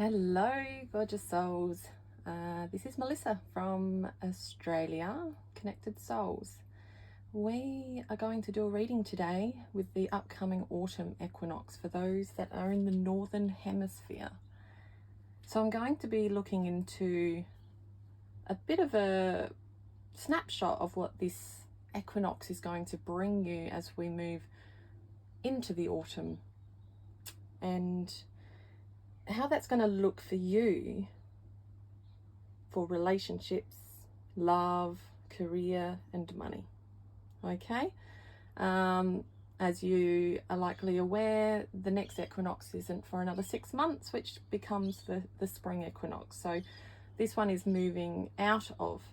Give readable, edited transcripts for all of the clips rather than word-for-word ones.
Hello, gorgeous souls. This is Melissa from Australia, Connected Souls. We are going to do a reading today with the upcoming autumn equinox for those that are in the Northern Hemisphere. So I'm going to be looking into a bit of a snapshot of what this equinox is going to bring you as we move into the autumn, and how that's going to look for you for relationships, love, career, and money. Okay, as you are likely aware, the next equinox isn't for another 6 months, which becomes the spring equinox. So this one is moving out of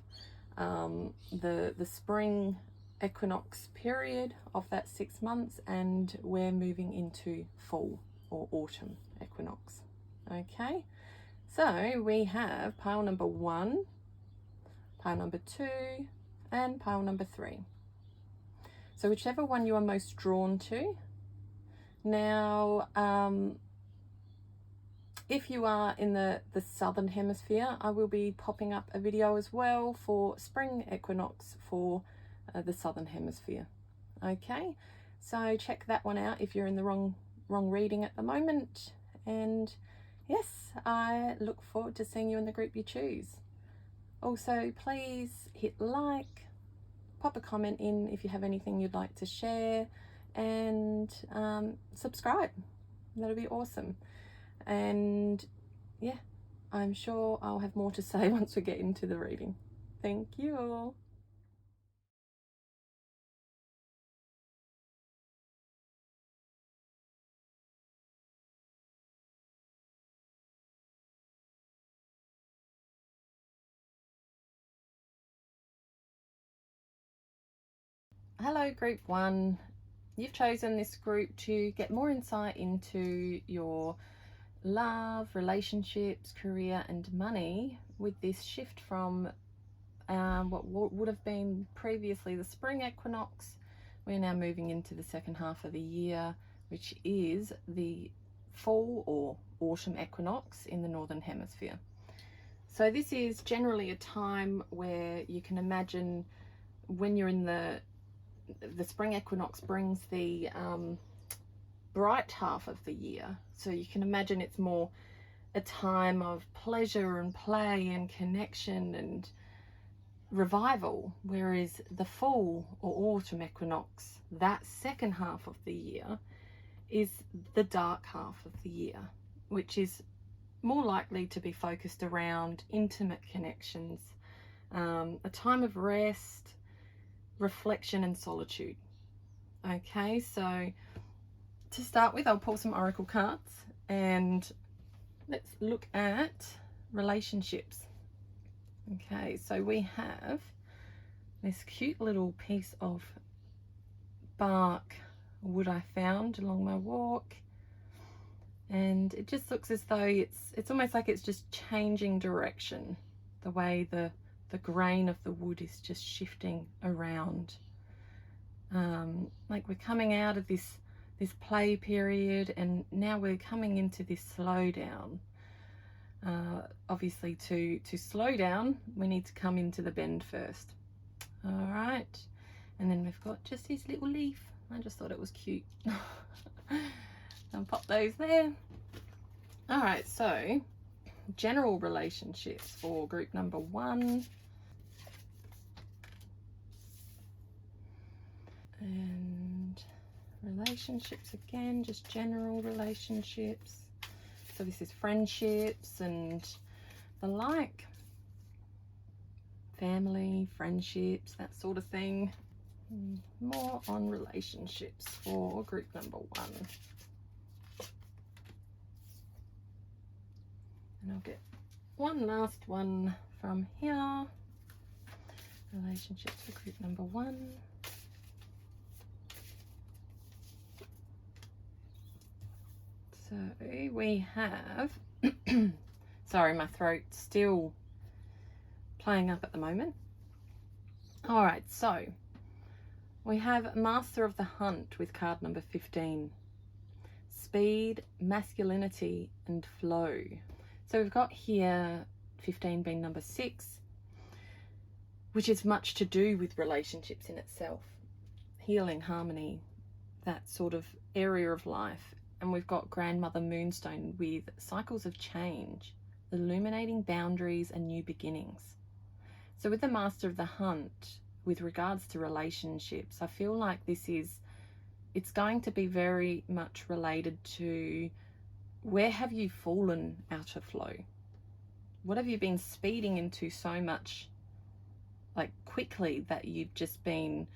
the spring equinox period of that 6 months, and we're moving into fall or autumn equinox. Okay, so we have pile number 1, pile number 2, and pile number 3. So whichever one you are most drawn to. Now, if you are in the Southern Hemisphere, I will be popping up a video as well for spring equinox for the Southern Hemisphere. Okay, so check that one out if you're in the wrong reading at the moment. And yes, I look forward to seeing you in the group you choose. Also, please hit like, pop a comment in if you have anything you'd like to share, and subscribe. That'll be awesome. And yeah, I'm sure I'll have more to say once we get into the reading. Thank you all. Hello, group 1. You've chosen this group to get more insight into your love, relationships, career, and money with this shift from what would have been previously the spring equinox. We're now moving into the second half of the year, which is the fall or autumn equinox in the Northern Hemisphere. So this is generally a time where you can imagine when you're in the spring equinox brings the bright half of the year. So you can imagine it's more a time of pleasure and play and connection and revival, whereas the fall or autumn equinox, that second half of the year, is the dark half of the year, which is more likely to be focused around intimate connections, a time of rest, reflection, and solitude. Okay, so to start with, I'll pull some oracle cards and let's look at relationships. Okay, so we have this cute little piece of bark wood I found along my walk, and it just looks as though it's almost like it's just changing direction, the way the grain of the wood is just shifting around, like we're coming out of this play period, and now we're coming into this slowdown. Obviously to slow down, we need to come into the bend first. All right, and then we've got just this little leaf. I just thought it was cute. I'll pop those there. All right, so general relationships for group number 1. And relationships again, just general relationships. So this is friendships and the like, family, friendships, that sort of thing. More on relationships for group number 1. And I'll get one last one from here. Relationships for group number 1. So we have, sorry, my throat's still playing up at the moment. All right, so we have Master of the Hunt with card number 15. Speed, masculinity, and flow. So we've got here 15 being number 6, which is much to do with relationships in itself, healing, harmony, that sort of area of life. And we've got grandmother moonstone with cycles of change, illuminating boundaries and new beginnings. So with the master of the hunt, with regards to relationships, I feel like it's going to be very much related to where have you fallen out of flow? What have you been speeding into so much, like quickly, that you've just been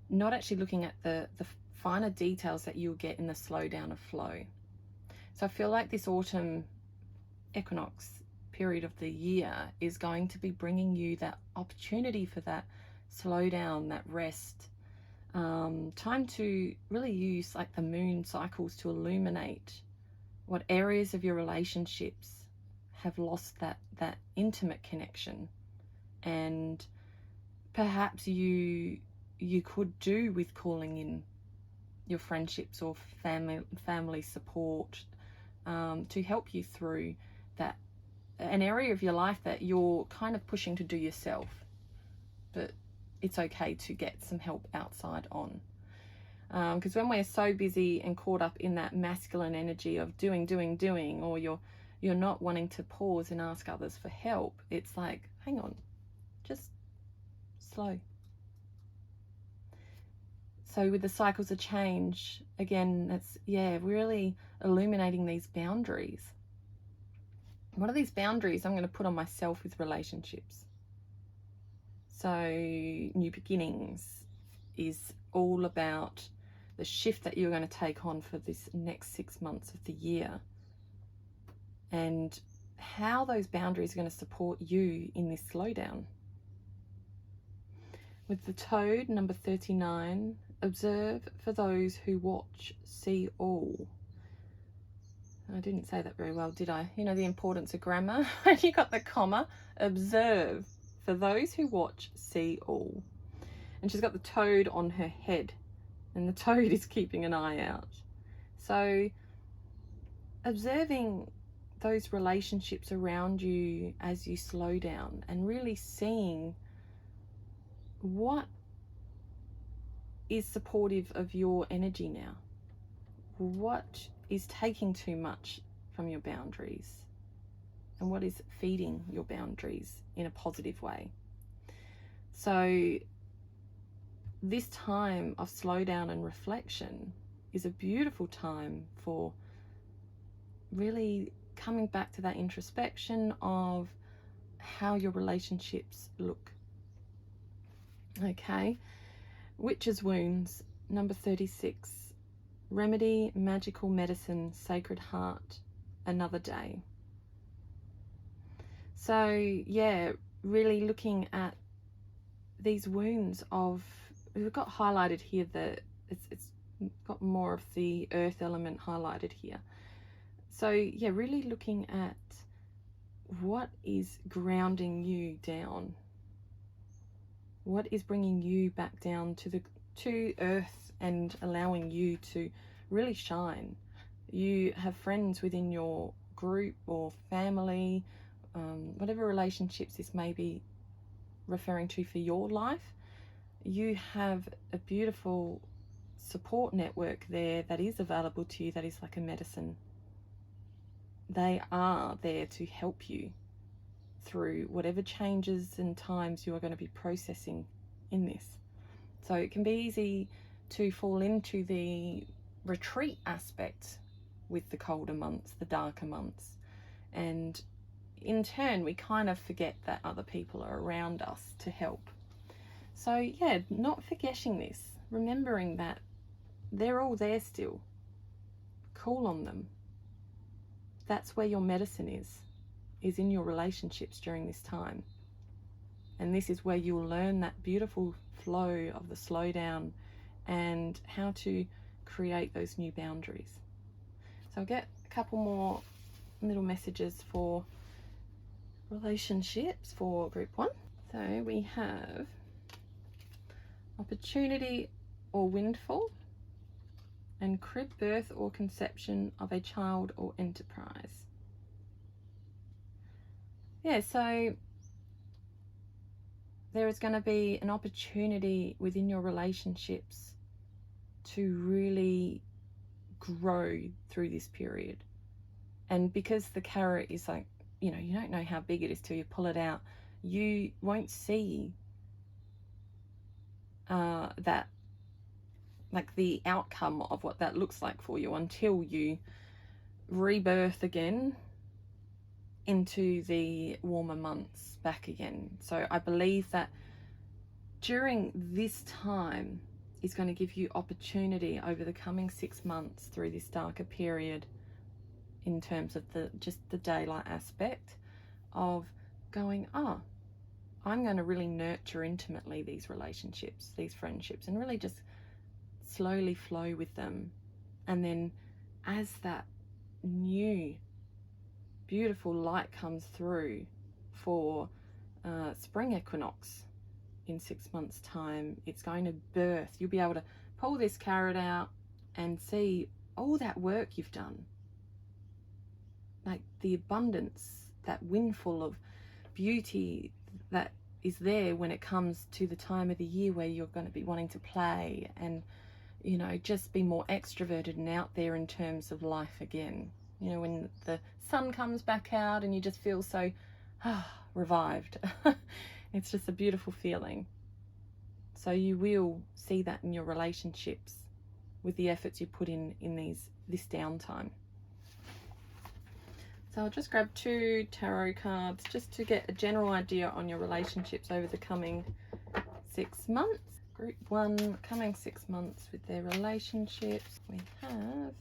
not actually looking at the finer details that you'll get in the slowdown of flow. So I feel like this autumn equinox period of the year is going to be bringing you that opportunity for that slowdown, that rest, time to really use like the moon cycles to illuminate what areas of your relationships have lost that intimate connection, and perhaps you could do with calling in your friendships or family support to help you through that, an area of your life that you're kind of pushing to do yourself, but it's okay to get some help outside on. Because when we're so busy and caught up in that masculine energy of doing, or you're not wanting to pause and ask others for help, it's like, hang on, just slow. So with the cycles of change, again, it's, really illuminating these boundaries. What are these boundaries I'm going to put on myself with relationships? So new beginnings is all about the shift that you're going to take on for this next 6 months of the year, and how those boundaries are going to support you in this slowdown. With the toad, number 39, observe for those who watch, see all. I didn't say that very well, did I? You know the importance of grammar? You got the comma. Observe for those who watch, see all. And she's got the toad on her head, and the toad is keeping an eye out. So observing those relationships around you as you slow down, and really seeing what is supportive of your energy now. What is taking too much from your boundaries, and what is feeding your boundaries in a positive way. So this time of slowdown and reflection is a beautiful time for really coming back to that introspection of how your relationships look. Okay, witch's wounds, number 36. Remedy, magical medicine, sacred heart, another day. So yeah, really looking at these wounds of, we've got highlighted here that it's got more of the earth element highlighted here. So yeah, really looking at what is grounding you down, what is bringing you back down to earth and allowing you to really shine. You have friends within your group or family, whatever relationships this may be referring to for your life. You have a beautiful support network there that is available to you, that is like a medicine. They are there to help you through whatever changes and times you are going to be processing in this. So it can be easy to fall into the retreat aspect with the colder months, the darker months, and in turn we kind of forget that other people are around us to help. So yeah, not forgetting this, remembering that they're all there still. Call on them. That's where your medicine is in your relationships during this time. And this is where you'll learn that beautiful flow of the slowdown and how to create those new boundaries. So I'll get a couple more little messages for relationships for group 1. So we have opportunity or windfall, and crib, birth or conception of a child or enterprise. yeah, so there is going to be an opportunity within your relationships to really grow through this period. And because the carrot is like, you know, you don't know how big it is till you pull it out, you won't see that, like the outcome of what that looks like for you until you rebirth again into the warmer months back again. So I believe that during this time is going to give you opportunity over the coming 6 months through this darker period, in terms of just the daylight aspect of going, oh, I'm going to really nurture intimately these relationships, these friendships, and really just slowly flow with them. And then as that new beautiful light comes through for spring equinox in 6 months' time, it's going to birth. You'll be able to pull this carrot out and see all that work you've done. Like the abundance, that windfall of beauty that is there when it comes to the time of the year where you're going to be wanting to play and, you know, just be more extroverted and out there in terms of life again. You know, when the sun comes back out and you just feel so revived. It's just a beautiful feeling. So you will see that in your relationships with the efforts you put in this downtime. So I'll just grab 2 tarot cards just to get a general idea on your relationships over the coming 6 months. Group 1, coming 6 months with their relationships. We have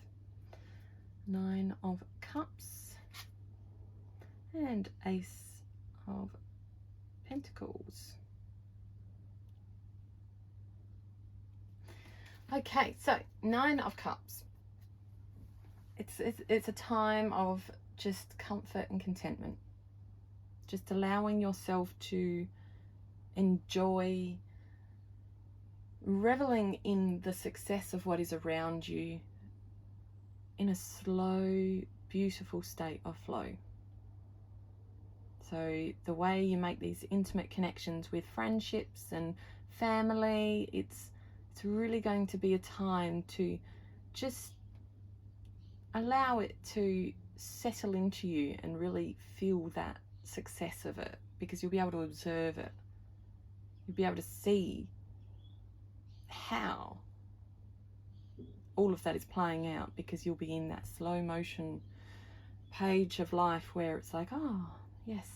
9 of Cups and Ace of Pentacles. Okay, so 9 of Cups. It's a time of just comfort and contentment. Just allowing yourself to enjoy reveling in the success of what is around you in a slow, beautiful state of flow. So the way you make these intimate connections with friendships and family, it's really going to be a time to just allow it to settle into you and really feel that success of it, because you'll be able to observe it. You'll be able to see how all of that is playing out, because you'll be in that slow motion page of life where it's like, oh, yes.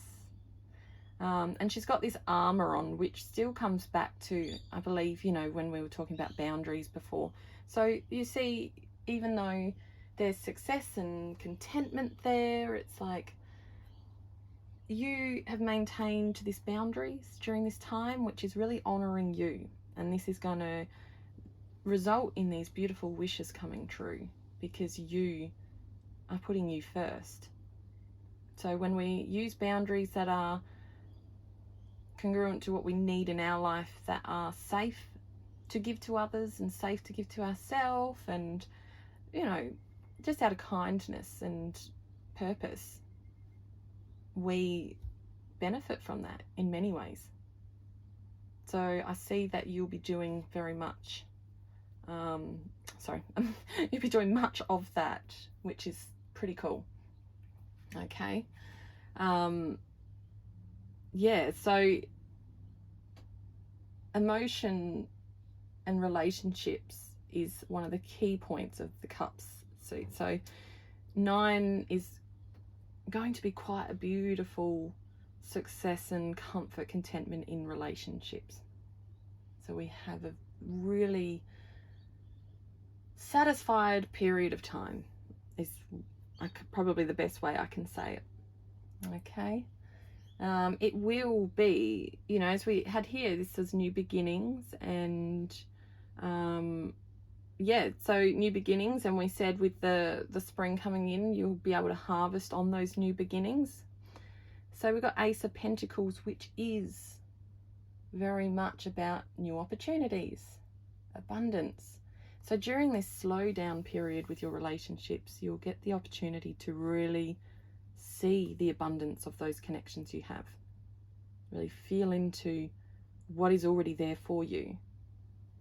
And she's got this armor on, which still comes back to, I believe, you know, when we were talking about boundaries before. So you see, even though there's success and contentment there, it's like you have maintained this boundaries during this time, which is really honoring you. And this is going to result in these beautiful wishes coming true, because you are putting you first. So when we use boundaries that are congruent to what we need in our life, that are safe to give to others and safe to give to ourselves, and, you know, just out of kindness and purpose, we benefit from that in many ways. So I see that you'll be doing very much, you'll be doing much of that, which is pretty cool. Okay. Yeah, so emotion and relationships is one of the key points of the Cups suit. So 9 is going to be quite a beautiful success and comfort, contentment in relationships. So we have a really satisfied period of time, is probably the best way I can say it. Okay. It will be, you know, as we had here, this is new beginnings, and yeah, so new beginnings, and we said with the spring coming in, you'll be able to harvest on those new beginnings. So we've got Ace of Pentacles, which is very much about new opportunities, abundance. So during this slow down period with your relationships, you'll get the opportunity to really see the abundance of those connections you have. Really feel into what is already there for you,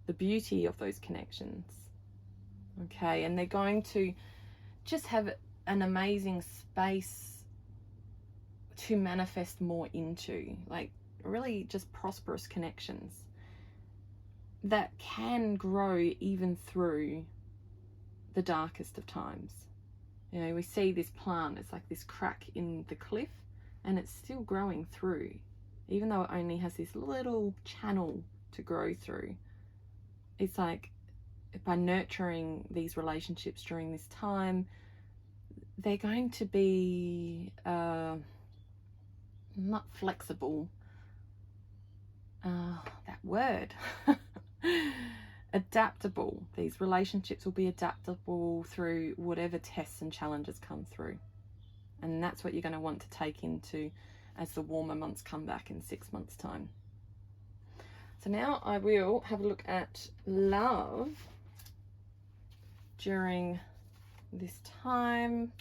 the beauty of those connections. Okay, and they're going to just have an amazing space to manifest more into, like really just prosperous connections that can grow even through the darkest of times. You know, we see this plant, it's like this crack in the cliff, and it's still growing through, even though it only has this little channel to grow through. It's like by nurturing these relationships during this time, they're going to be not flexible, that word, adaptable. These relationships will be adaptable through whatever tests and challenges come through. And that's what you're going to want to take into as the warmer months come back in 6 months' time. So now I will have a look at love during this time,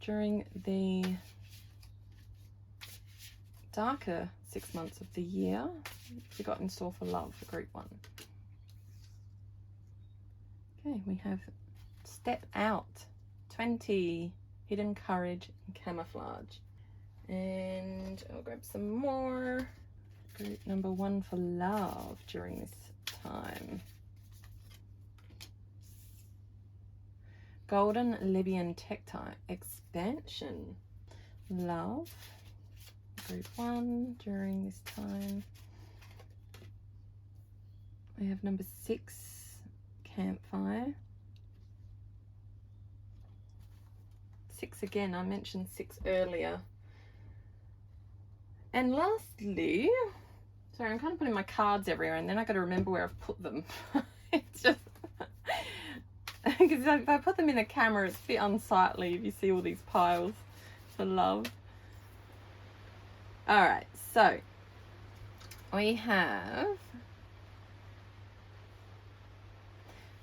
during the darker 6 months of the year. What we got in store for love for group 1? Okay, we have step out, 20, hidden courage and camouflage. And I'll grab some more. Group number 1 for love during this time. Golden Libyan Tektite, expansion. Love, group 1 during this time. We have number 6, campfire. 6 again, I mentioned 6 earlier. And lastly, sorry, I'm kind of putting my cards everywhere and then I got to remember where I've put them. It's just, because if I put them in the camera, it's a bit unsightly if you see all these piles for love. All right, so we have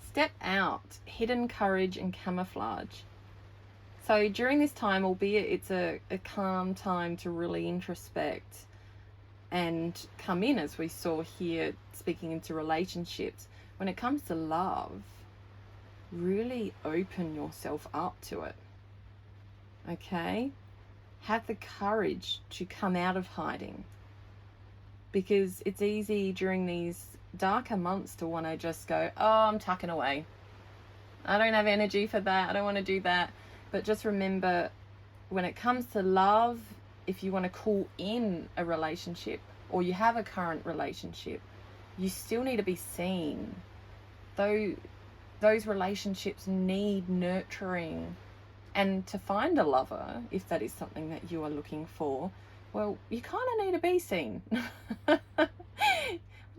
step out, hidden courage and camouflage. So during this time, albeit it's a calm time to really introspect and come in, as we saw here, speaking into relationships, when it comes to love, really open yourself up to it. Okay? Have the courage to come out of hiding, because it's easy during these darker months to want to just go, oh, I'm tucking away. I don't have energy for that. I don't want to do that. But just remember, when it comes to love, if you want to call in a relationship or you have a current relationship, you still need to be seen. Though those relationships need nurturing, and to find a lover, if that is something that you are looking for, well, you kind of need to be seen.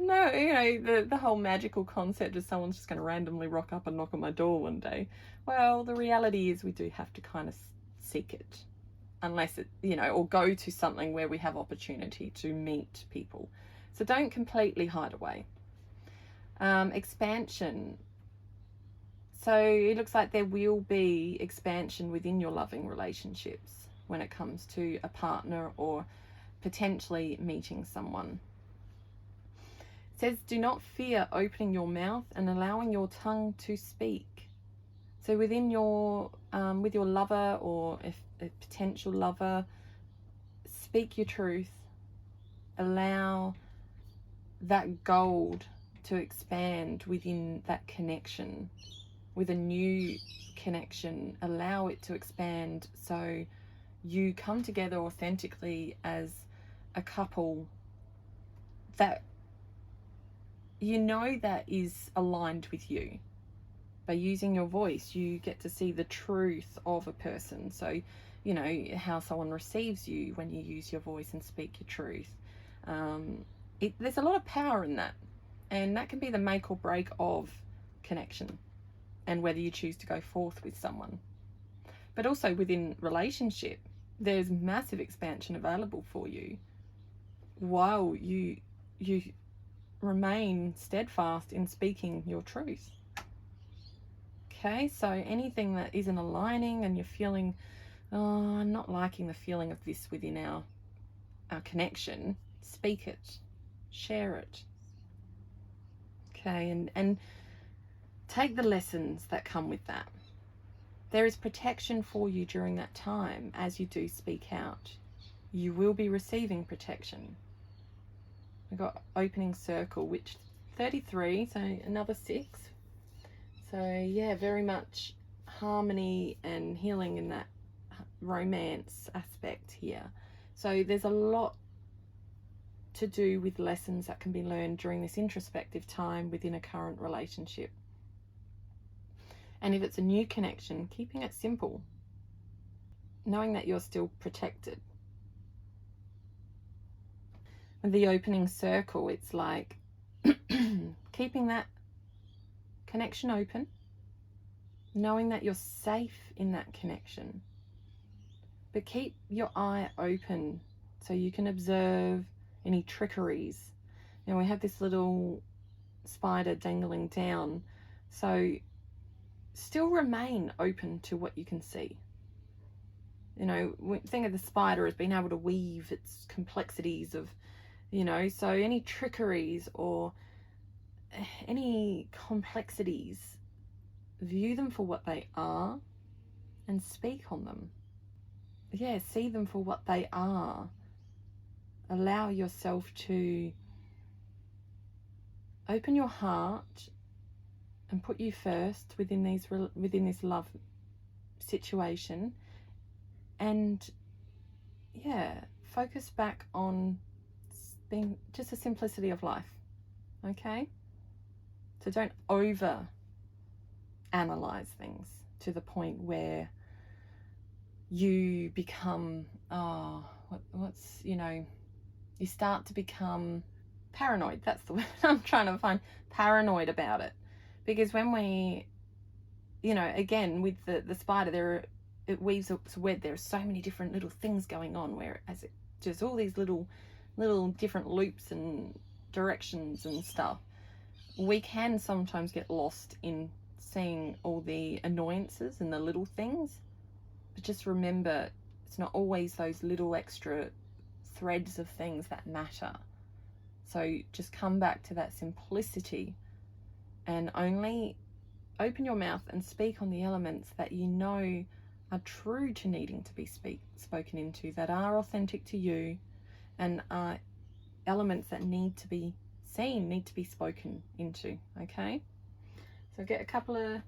No, you know, the whole magical concept of someone's just going to randomly rock up and knock on my door one day. Well, the reality is we do have to kind of seek it, unless it, you know, or go to something where we have opportunity to meet people. So don't completely hide away. Expansion. So it looks like there will be expansion within your loving relationships when it comes to a partner or potentially meeting someone. It says, do not fear opening your mouth and allowing your tongue to speak. So within your, with your lover or a potential lover, speak your truth. Allow that gold to expand within that connection. With a new connection, allow it to expand so you come together authentically as a couple that you know that is aligned with you. By using your voice, you get to see the truth of a person. So, you know, how someone receives you when you use your voice and speak your truth. There's a lot of power in that. And that can be the make or break of connection and whether you choose to go forth with someone. But also within relationship, there's massive expansion available for you while you remain steadfast in speaking your truth. Okay, so anything that isn't aligning and you're feeling oh, I'm not liking the feeling of this within our connection, speak it, share it. Okay, and take the lessons that come with that. There is protection for you during that time as you do speak out. You will be receiving protection. We've got opening circle, which 33, so another 6. So yeah, very much harmony and healing in that romance aspect here. So there's a lot to do with lessons that can be learned during this introspective time within a current relationship. And if it's a new connection, keeping it simple, knowing that you're still protected. With the opening circle, it's like keeping that connection open, knowing that you're safe in that connection. But keep your eye open so you can observe any trickeries. You know, we have this little spider dangling down, so still remain open to what you can see. You know, think of the spider as being able to weave its complexities of, you know, so any trickeries or any complexities, view them for what they are and speak on them. Yeah, see them for what they are. Allow yourself to open your heart and put you first within this love situation, and yeah, focus back on being just the simplicity of life. Okay, so don't over analyze things to the point where you become you start to become paranoid. That's the word I'm trying to find. Paranoid about it. Because when we, you know, again with the spider, it weaves its web. There are so many different little things going on, whereas it just all these little different loops and directions and stuff. We can sometimes get lost in seeing all the annoyances and the little things. But just remember, it's not always those little extra threads of things that matter. So just come back to that simplicity and only open your mouth and speak on the elements that you know are true to needing to be spoken into, that are authentic to you, and are elements that need to be seen, need to be spoken into. Okay, so get a couple of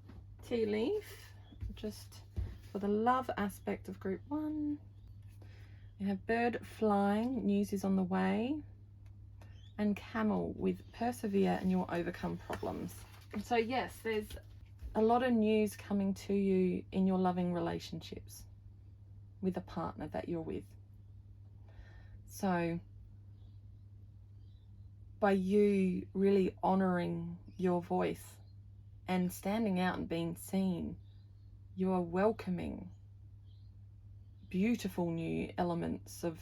tea leaf just for the love aspect of group 1. We have bird flying, news is on the way, and camel with persevere and you'll overcome problems. So yes, there's a lot of news coming to you in your loving relationships with a partner that you're with. So by you really honoring your voice and standing out and being seen, you are welcoming beautiful new elements of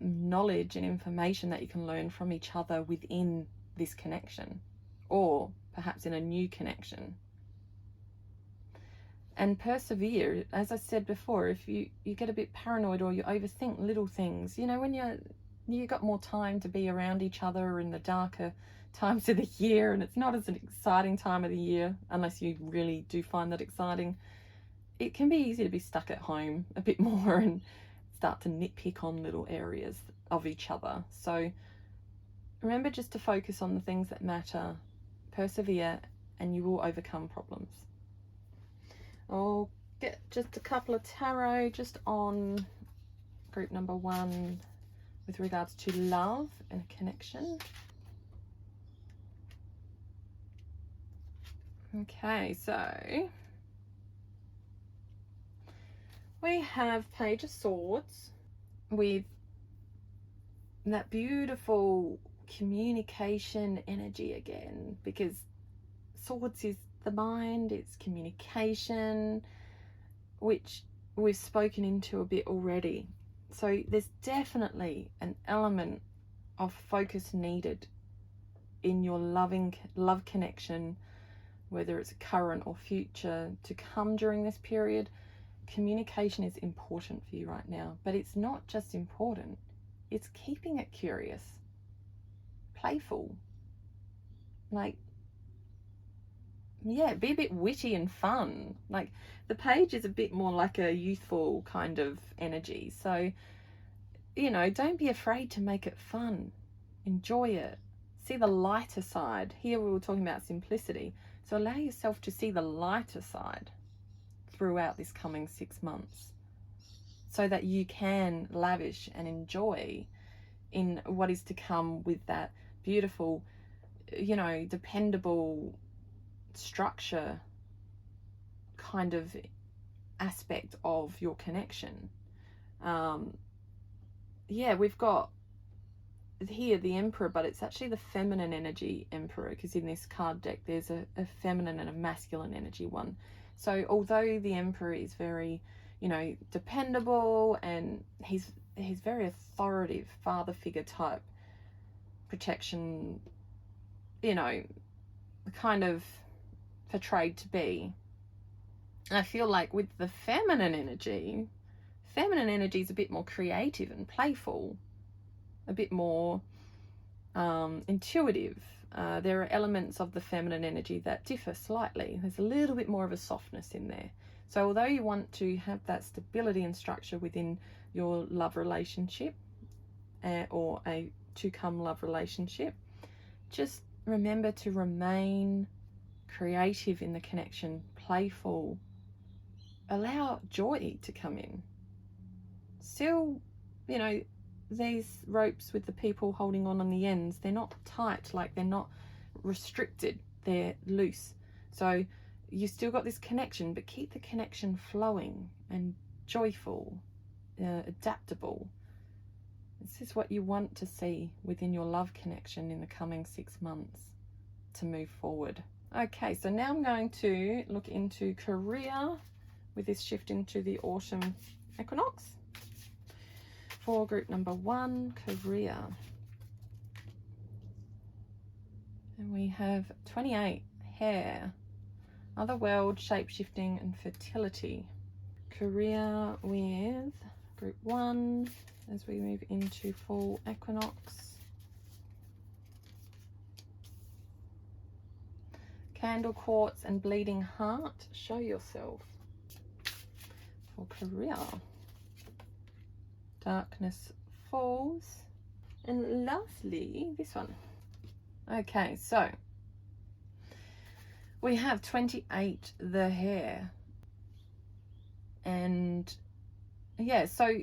knowledge and information that you can learn from each other within this connection, or perhaps in a new connection. And persevere, as I said before, if you get a bit paranoid or you overthink little things, you know, when you got more time to be around each other in the darker times of the year, and it's not as an exciting time of the year unless you really do find that exciting, it can be easy to be stuck at home a bit more and start to nitpick on little areas of each other. So remember just to focus on the things that matter, persevere, and you will overcome problems. I'll get just a couple of tarot just on group number 1 with regards to love and connection. Okay, so we have Page of Swords with that beautiful communication energy again, because Swords is the mind, it's communication, which we've spoken into a bit already. So there's definitely an element of focus needed in your love connection, whether it's current or future, to come during this period. communication is important for you right now, but it's not just important, it's keeping it curious, playful, like, yeah, be a bit witty and fun. Like, the page is a bit more like a youthful kind of energy, so, you know, don't be afraid to make it fun. Enjoy it. See the lighter side. Here we were talking about simplicity, so allow yourself to see the lighter side throughout this coming 6 months, so that you can lavish and enjoy in what is to come with that beautiful, you know, dependable structure kind of aspect of your connection. Yeah, we've got here the Emperor, but it's actually the feminine energy Emperor, because in this card deck there's a feminine and a masculine energy one. So although the Emperor is very, you know, dependable, and he's very authoritative, father figure type, protection, you know, kind of portrayed to be. I feel like with the feminine energy is a bit more creative and playful, a bit more intuitive. There are elements of the feminine energy that differ slightly. There's a little bit more of a softness in there. So although you want to have that stability and structure within your love relationship, or a to-come love relationship, just remember to remain creative in the connection, playful. Allow joy to come in. Still, you know, these ropes with the people holding on the ends, they're not tight, like they're not restricted, they're loose. So you still got this connection, but keep the connection flowing and joyful, adaptable. This is what you want to see within your love connection in the coming 6 months to move forward. Okay, so now I'm going to look into career with this shift into the autumn equinox. For group number 1, career. And we have 28, hair, other world, shape-shifting and fertility. Career with group 1 as we move into full equinox. Candle quartz and bleeding heart, show yourself. For career. Darkness falls, and lastly this one. Okay, so we have 28, the hair, and yeah, so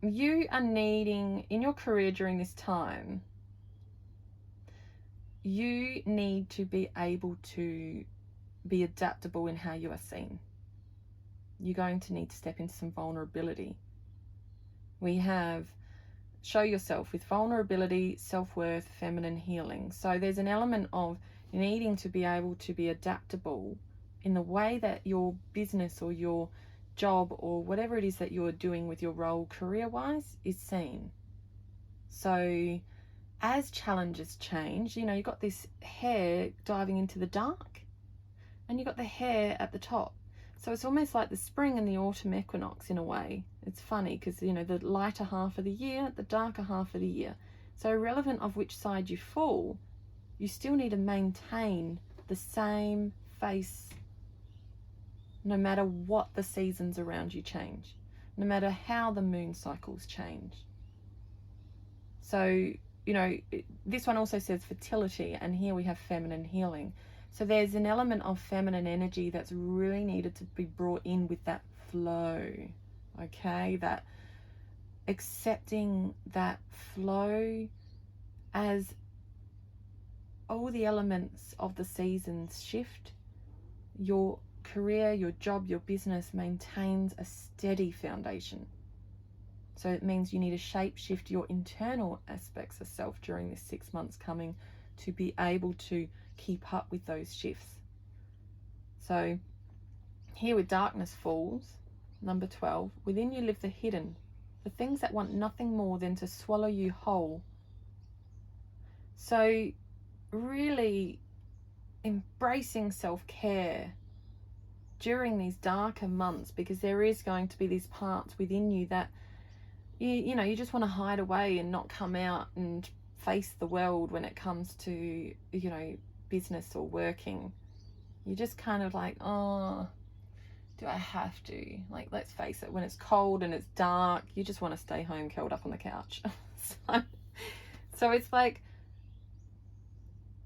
you are needing in your career during this time, you need to be able to be adaptable in how you are seen. You're going to need to step into some vulnerability. We have show yourself with vulnerability, self-worth, feminine healing. So there's an element of needing to be able to be adaptable in the way that your business or your job or whatever it is that you're doing with your role career-wise is seen. So as challenges change, you know, you've got this hair diving into the dark and you've got the hair at the top. So it's almost like the spring and the autumn equinox in a way. It's funny because, you know, the lighter half of the year, the darker half of the year. So irrelevant of which side you fall, you still need to maintain the same face no matter what the seasons around you change, no matter how the moon cycles change. So, you know, this one also says fertility, and here we have feminine healing. So there's an element of feminine energy that's really needed to be brought in with that flow, okay? That accepting that flow as all the elements of the seasons shift. Your career, your job, your business maintains a steady foundation. So it means you need to shape shift your internal aspects of self during this 6 months coming to be able to keep up with those shifts. So here with darkness falls, number 12, within you live the hidden, the things that want nothing more than to swallow you whole. So really embracing self-care, during these darker months, because there is going to be these parts within you that you just want to hide away and not come out and face the world when it comes to business or working. You're just kind of like, oh, do I have to? Like, let's face it, when it's cold and it's dark, you just want to stay home curled up on the couch. So it's like,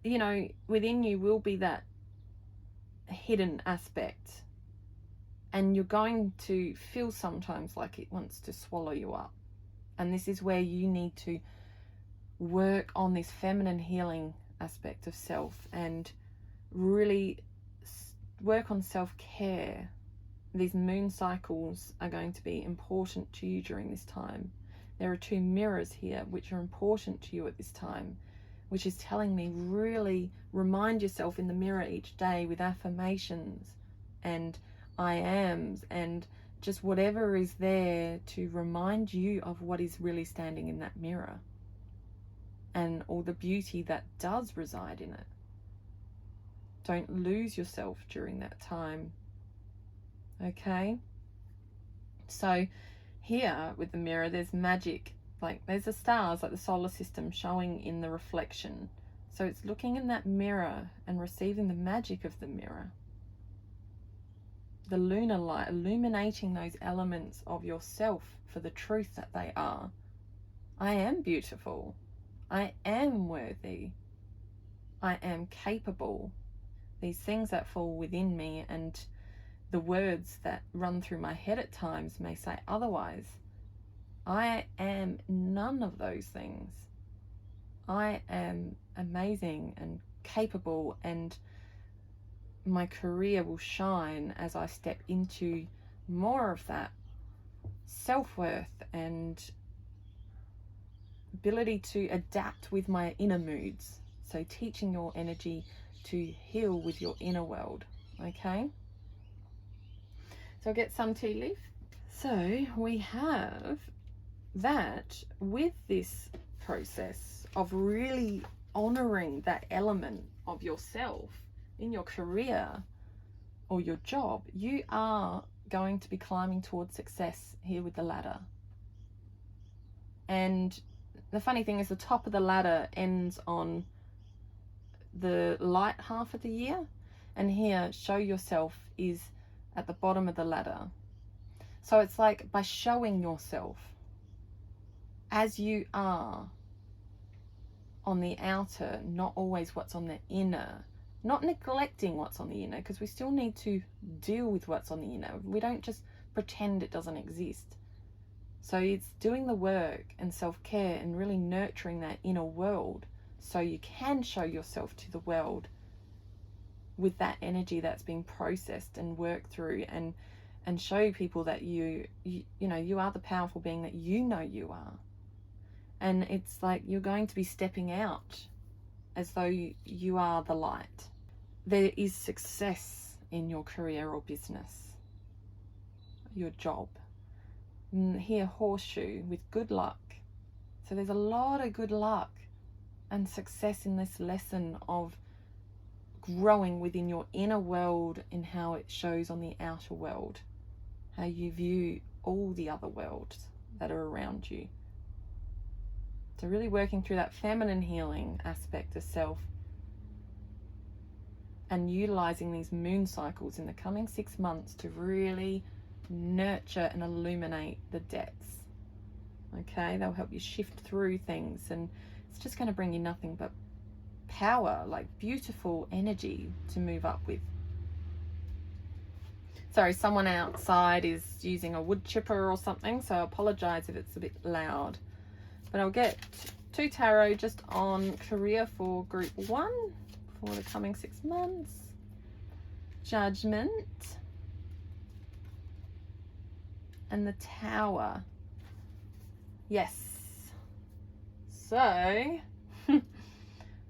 within you will be that hidden aspect, and you're going to feel sometimes like it wants to swallow you up. And this is where you need to work on this feminine healing aspect of self and really work on self-care. These moon cycles are going to be important to you during this time. There are 2 mirrors here which are important to you at this time, which is telling me really remind yourself in the mirror each day with affirmations and I ams and just whatever is there to remind you of what is really standing in that mirror and all the beauty that does reside in it. Don't lose yourself during that time. Okay? So here with the mirror, there's magic. Like there's the stars, like the solar system showing in the reflection. So it's looking in that mirror and receiving the magic of the mirror. The lunar light, illuminating those elements of yourself for the truth that they are. I am beautiful. I am worthy. I am capable. These things that fall within me and the words that run through my head at times may say otherwise. I am none of those things. I am amazing and capable, and my career will shine as I step into more of that self-worth and ability to adapt with my inner moods. So teaching your energy to heal with your inner world. Okay? So I'll get some tea leaf. So we have that with this process of really honoring that element of yourself in your career or your job, you are going to be climbing towards success here with the ladder. And the funny thing is the top of the ladder ends on the light half of the year, and here show yourself is at the bottom of the ladder. So it's like by showing yourself as you are on the outer, not always what's on the inner, not neglecting what's on the inner, because we still need to deal with what's on the inner. We don't just pretend it doesn't exist. So it's doing the work and self-care and really nurturing that inner world so you can show yourself to the world with that energy that's being processed and worked through, and show people that you are the powerful being that you are. And it's like you're going to be stepping out as though you are the light. There is success in your career or business, your job. Here, horseshoe with good luck. So there's a lot of good luck and success in this lesson of growing within your inner world and how it shows on the outer world, how you view all the other worlds that are around you. So really working through that feminine healing aspect of self and utilizing these moon cycles in the coming 6 months to really nurture and illuminate the depths. Okay, they'll help you shift through things, and it's just going to bring you nothing but power, like beautiful energy to move up with. Sorry, someone outside is using a wood chipper or something, so I apologize if it's a bit loud. But I'll get 2 tarot just on career for group 1 for the coming 6 months. Judgment. And the Tower. Yes. So,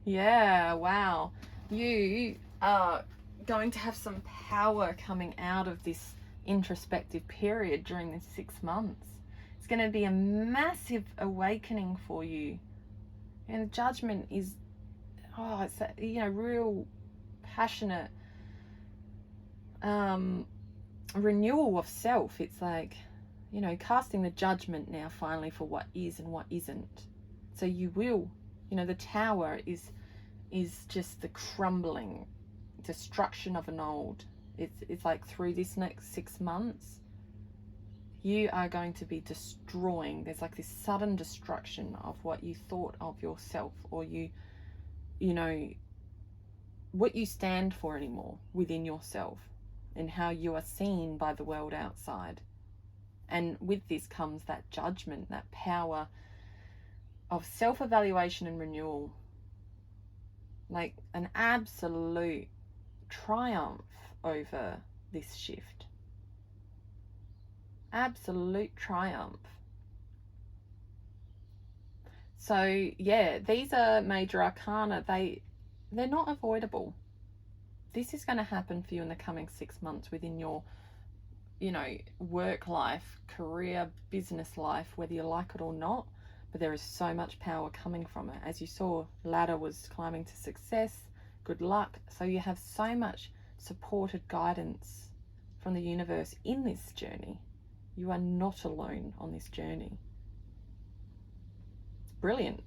yeah, wow. You are going to have some power coming out of this introspective period during this 6 months. It's going to be a massive awakening for you. And Judgment is, it's a, real passionate renewal of self. It's like, you know, casting the judgment now finally for what is and what isn't. So you will, you know, the tower is just the crumbling destruction of an old. It's like through this next 6 months, you are going to be destroying. There's like this sudden destruction of what you thought of yourself, or you know, what you stand for anymore within yourself, and how you are seen by the world outside. And with this comes that judgment, that power of self-evaluation and renewal. Like an absolute triumph over this shift. Absolute triumph. So yeah, these are major arcana. They're not avoidable. This is going to happen for you in the coming 6 months within your, you know, work life, career, business life, whether you like it or not. But there is so much power coming from it. As you saw, ladder was climbing to success. Good luck. So you have so much supported guidance from the universe in this journey. You are not alone on this journey. It's brilliant.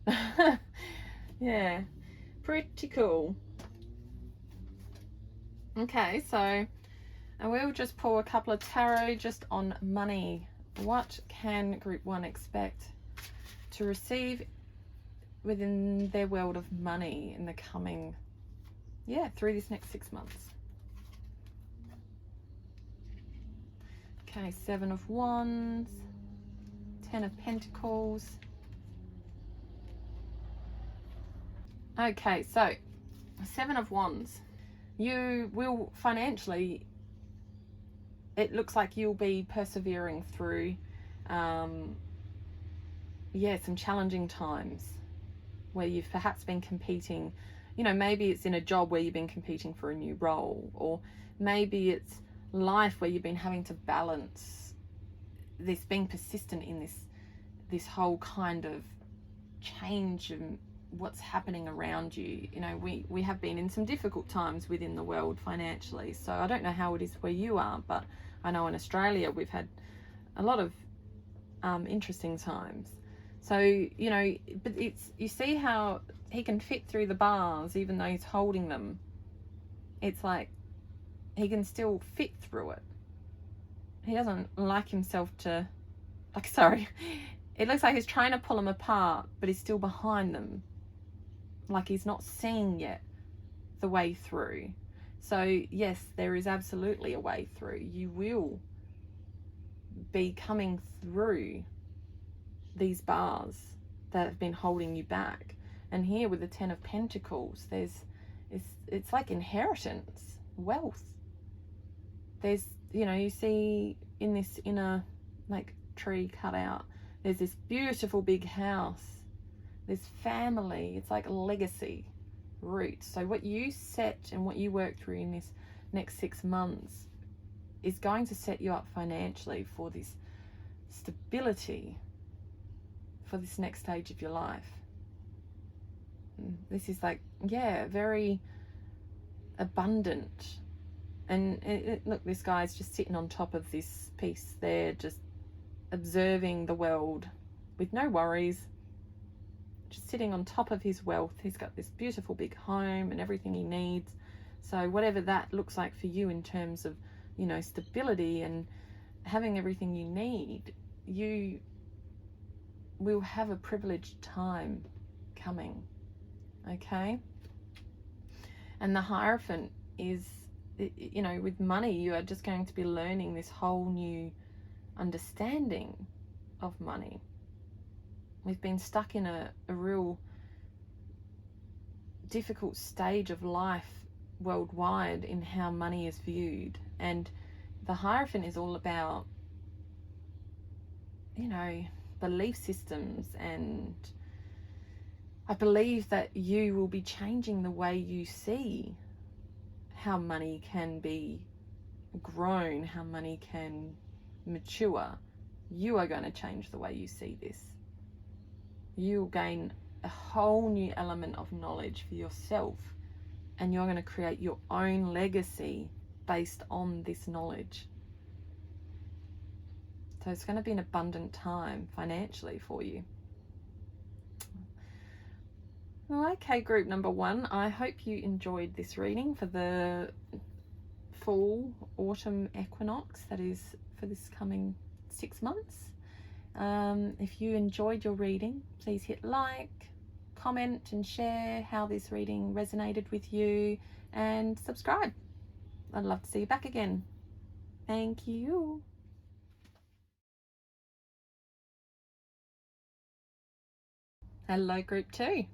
Yeah, pretty cool. Okay, so I will just pull a couple of tarot just on money. What can group 1 expect to receive within their world of money in the coming, through this next 6 months? Okay, 7 of Wands, 10 of Pentacles. Okay, so 7 of Wands. You will financially, it looks like you'll be persevering through some challenging times where you've perhaps been competing. You know, maybe it's in a job where you've been competing for a new role, or maybe it's life where you've been having to balance this, being persistent in this whole kind of change and what's happening around you. You know, we have been in some difficult times within the world financially. So I don't know how it is where you are, but I know in Australia we've had a lot of interesting times. So, you know, but you see how he can fit through the bars even though he's holding them. It's like he can still fit through it. He doesn't like himself to, like, sorry, it looks like he's trying to pull them apart, but he's still behind them. Like he's not seeing yet the way through. So yes, there is absolutely a way through. You will be coming through these bars that have been holding you back. And here with the 10 of Pentacles, it's like inheritance, wealth. There's, you know, you see in this inner like tree cut out, there's this beautiful big house, this family. It's like a legacy root. So what you set and what you work through in this next 6 months is going to set you up financially for this stability, for this next stage of your life. This is like, very abundant. And look, this guy's just sitting on top of this piece there, just observing the world with no worries, just sitting on top of his wealth. He's got this beautiful big home and everything he needs. So whatever that looks like for you in terms of, you know, stability and having everything you need, you will have a privileged time coming. Okay? And the Hierophant is, you know, with money, you are just going to be learning this whole new understanding of money. We've been stuck in a real difficult stage of life worldwide in how money is viewed. And the Hierophant is all about, you know, belief systems. And I believe that you will be changing the way you see how money can be grown, how money can mature. You are going to change the way you see this. You'll gain a whole new element of knowledge for yourself, and you're going to create your own legacy based on this knowledge. So it's going to be an abundant time financially for you. Okay, group number 1, I hope you enjoyed this reading for the full autumn equinox that is for this coming 6 months. If you enjoyed your reading, please hit like, comment and share how this reading resonated with you, and subscribe. I'd love to see you back again. Thank you. Hello, group 2.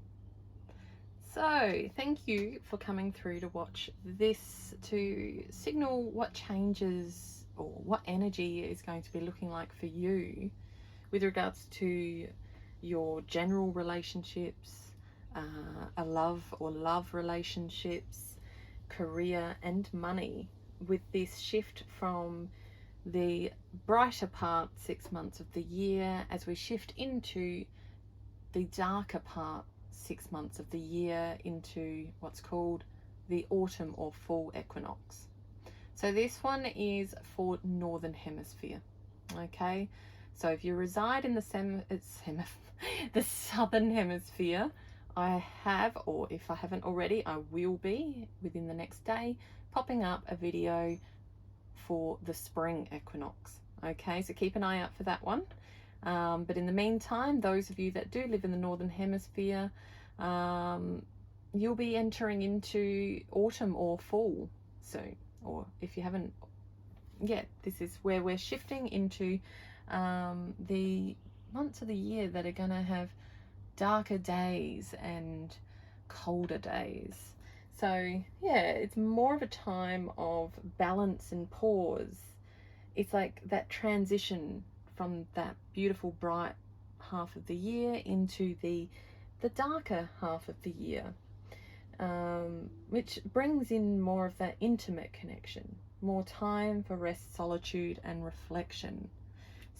So thank you for coming through to watch this to signal what changes or what energy is going to be looking like for you with regards to your general relationships, love relationships, career and money, with this shift from the brighter part 6 months of the year as we shift into the darker part 6 months of the year, into what's called the autumn or full equinox. So this one is for Northern Hemisphere. Okay, so if you reside in the Southern Hemisphere, I have, or if I haven't already, I will be within the next day popping up a video for the spring equinox. Okay, so keep an eye out for that one. But in the meantime, those of you that do live in the Northern Hemisphere, you'll be entering into autumn or fall soon. Or if you haven't yet, this is where we're shifting into the months of the year that are going to have darker days and colder days. So yeah, it's more of a time of balance and pause. It's like that transition from that beautiful bright half of the year into the darker half of the year, which brings in more of that intimate connection, more time for rest, solitude and reflection.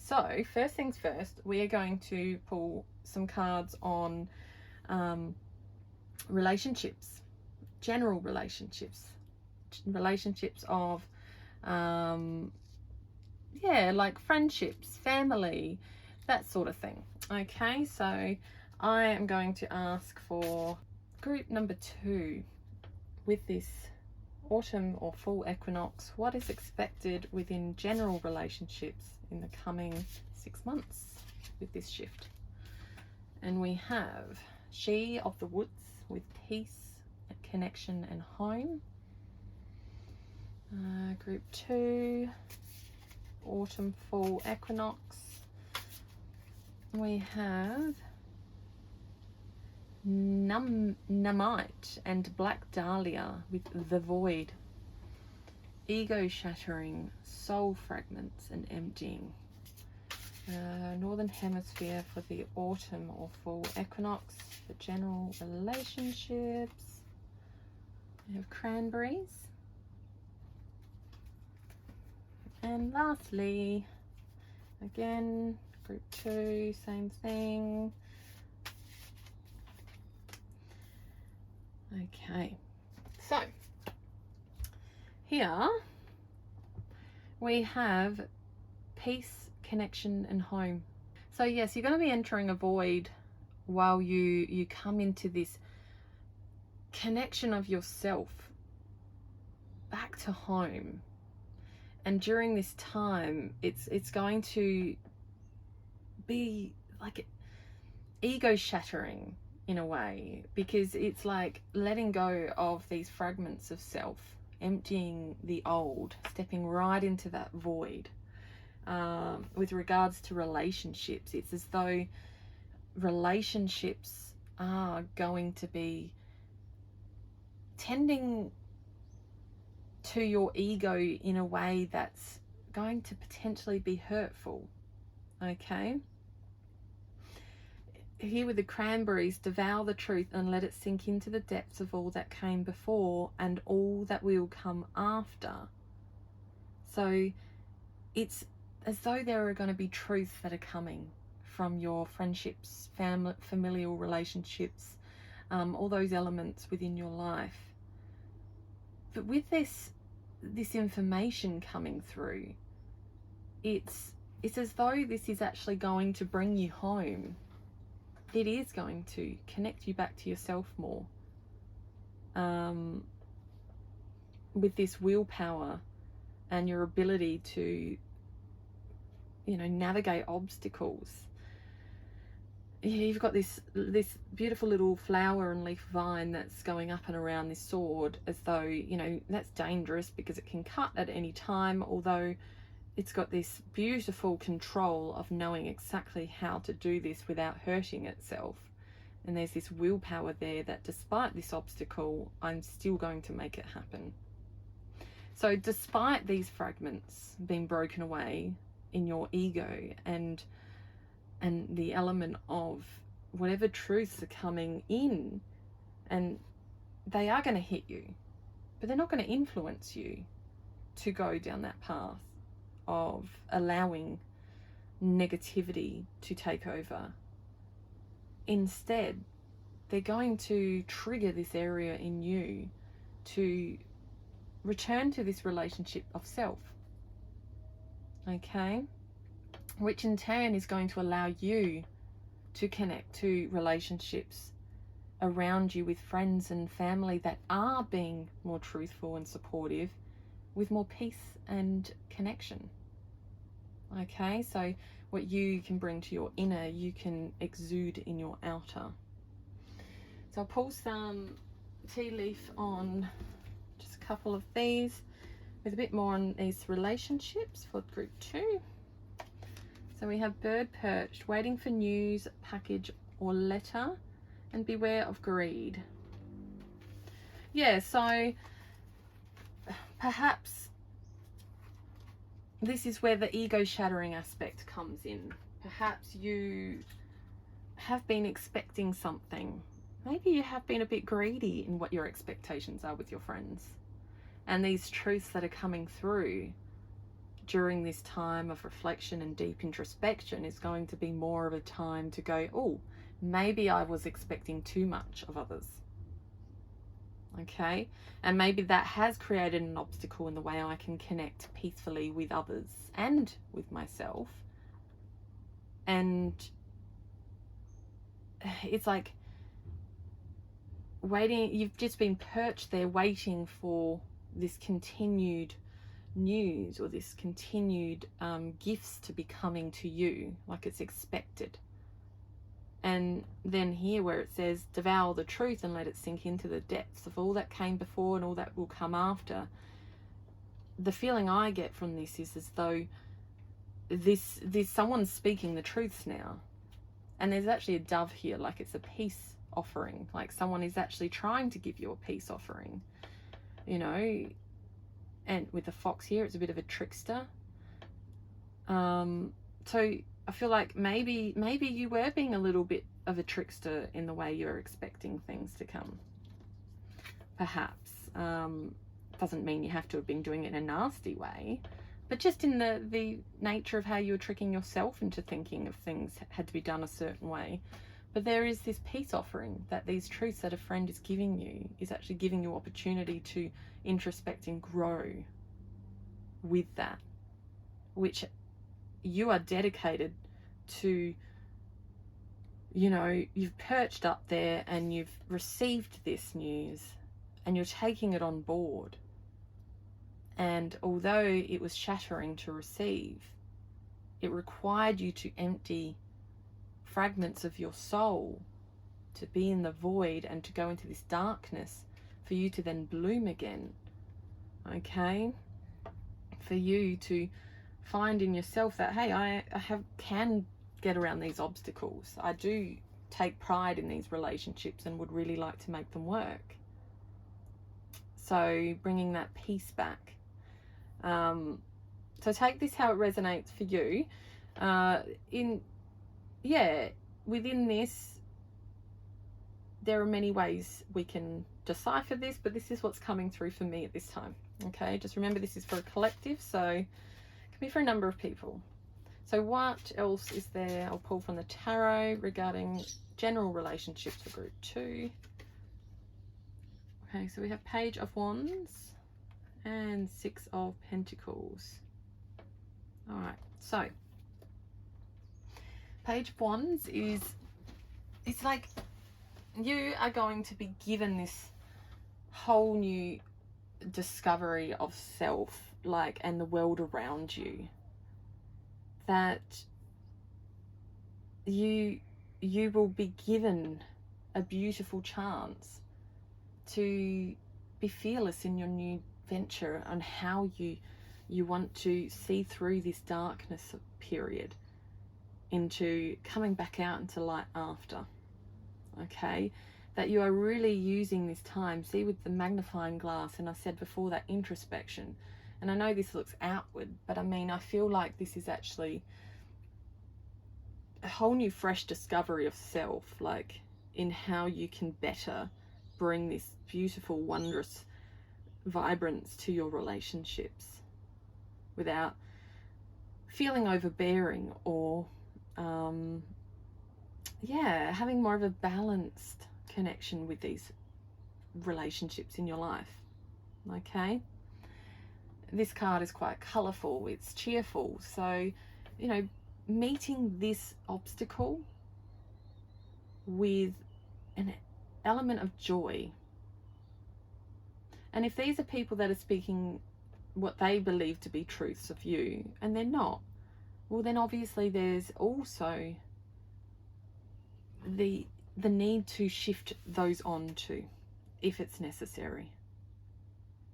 So first things first, we are going to pull some cards on relationships, general relationships of yeah, like friendships, family, that sort of thing. Okay, so I am going to ask for group number 2 with this autumn or full equinox. What is expected within general relationships in the coming 6 months with this shift? And we have She of the Woods with peace, connection and home. Group 2, autumn full equinox. We have Namite and Black Dahlia with the Void, ego shattering, soul fragments and emptying. Northern Hemisphere for the autumn or full equinox, for general relationships. We have cranberries. And lastly, again, group 2, same thing. Okay, so here we have peace, connection and home. So yes, you're going to be entering a void while you come into this connection of yourself back to home. And during this time, it's going to be like ego shattering in a way, because it's like letting go of these fragments of self, emptying the old, stepping right into that void. With regards to relationships, it's as though relationships are going to be tending to your ego in a way that's going to potentially be hurtful. Okay, here with the cranberries, devour the truth and let it sink into the depths of all that came before and all that will come after. So it's as though there are going to be truths that are coming from your friendships, familial relationships, all those elements within your life. But with this this information coming through. It's as though this is actually going to bring you home. It is going to connect you back to yourself more. With this willpower and your ability to, you know, navigate obstacles. You've got this beautiful little flower and leaf vine that's going up and around this sword, as though, you know, that's dangerous because it can cut at any time, although it's got this beautiful control of knowing exactly how to do this without hurting itself. And there's this willpower there that despite this obstacle, I'm still going to make it happen. So despite these fragments being broken away in your ego and the element of whatever truths are coming in, and they are going to hit you, but they're not going to influence you to go down that path of allowing negativity to take over. Instead, they're going to trigger this area in you to return to this relationship of self, okay? Which in turn is going to allow you to connect to relationships around you with friends and family that are being more truthful and supportive, with more peace and connection. Okay, so what you can bring to your inner, you can exude in your outer. So I'll pull some tea leaf on just a couple of these, with a bit more on these relationships for group 2. So we have bird perched, waiting for news, package or letter, and beware of greed. Yeah, so perhaps this is where the ego shattering aspect comes in. Perhaps you have been expecting something. Maybe you have been a bit greedy in what your expectations are with your friends. And these truths that are coming through during this time of reflection and deep introspection is going to be more of a time to go, oh, maybe I was expecting too much of others. Okay, and maybe that has created an obstacle in the way I can connect peacefully with others and with myself. And it's like waiting, you've just been perched there waiting for this continued news or this continued gifts to be coming to you, like it's expected. And then here where it says devour the truth and let it sink into the depths of all that came before and all that will come after, the feeling I get from this is as though this someone's speaking the truths now. And there's actually a dove here, like it's a peace offering, like someone is actually trying to give you a peace offering, you know. And with the fox here, it's a bit of a trickster. So I feel like maybe you were being a little bit of a trickster in the way you're expecting things to come. Perhaps. Doesn't mean you have to have been doing it in a nasty way, but just in the nature of how you were tricking yourself into thinking of things had to be done a certain way. But there is this peace offering that these truths that a friend is giving you is actually giving you opportunity to introspect and grow with that, which you are dedicated to. You know, you've perched up there and you've received this news and you're taking it on board. And although it was shattering to receive, it required you to empty fragments of your soul, to be in the void and to go into this darkness for you to then bloom again. Okay? For you to find in yourself that, hey, I can get around these obstacles. I do take pride in these relationships and would really like to make them work. So bringing that peace back. So take this how it resonates for you. Within this, there are many ways we can decipher this, but this is what's coming through for me at this time. Okay, just remember this is for a collective, so it can be for a number of people. So what else is there? I'll pull from the tarot regarding general relationships for group 2. Okay, so we have Page of Wands and 6 of Pentacles. All right, so Page of Wands is, it's like you are going to be given this whole new discovery of self, like, and the world around you, that you will be given a beautiful chance to be fearless in your new venture on how you want to see through this darkness period into coming back out into light after. Okay, that you are really using this time, see, with the magnifying glass, and I said before, that introspection. And I know this looks outward, but I mean, I feel like this is actually a whole new fresh discovery of self, like in how you can better bring this beautiful, wondrous vibrance to your relationships without feeling overbearing, or yeah, having more of a balanced connection with these relationships in your life. Okay, this card is quite colorful, it's cheerful, so you know, meeting this obstacle with an element of joy. And if these are people that are speaking what they believe to be truths of you and they're not, well then obviously there's also the need to shift those on to, if it's necessary.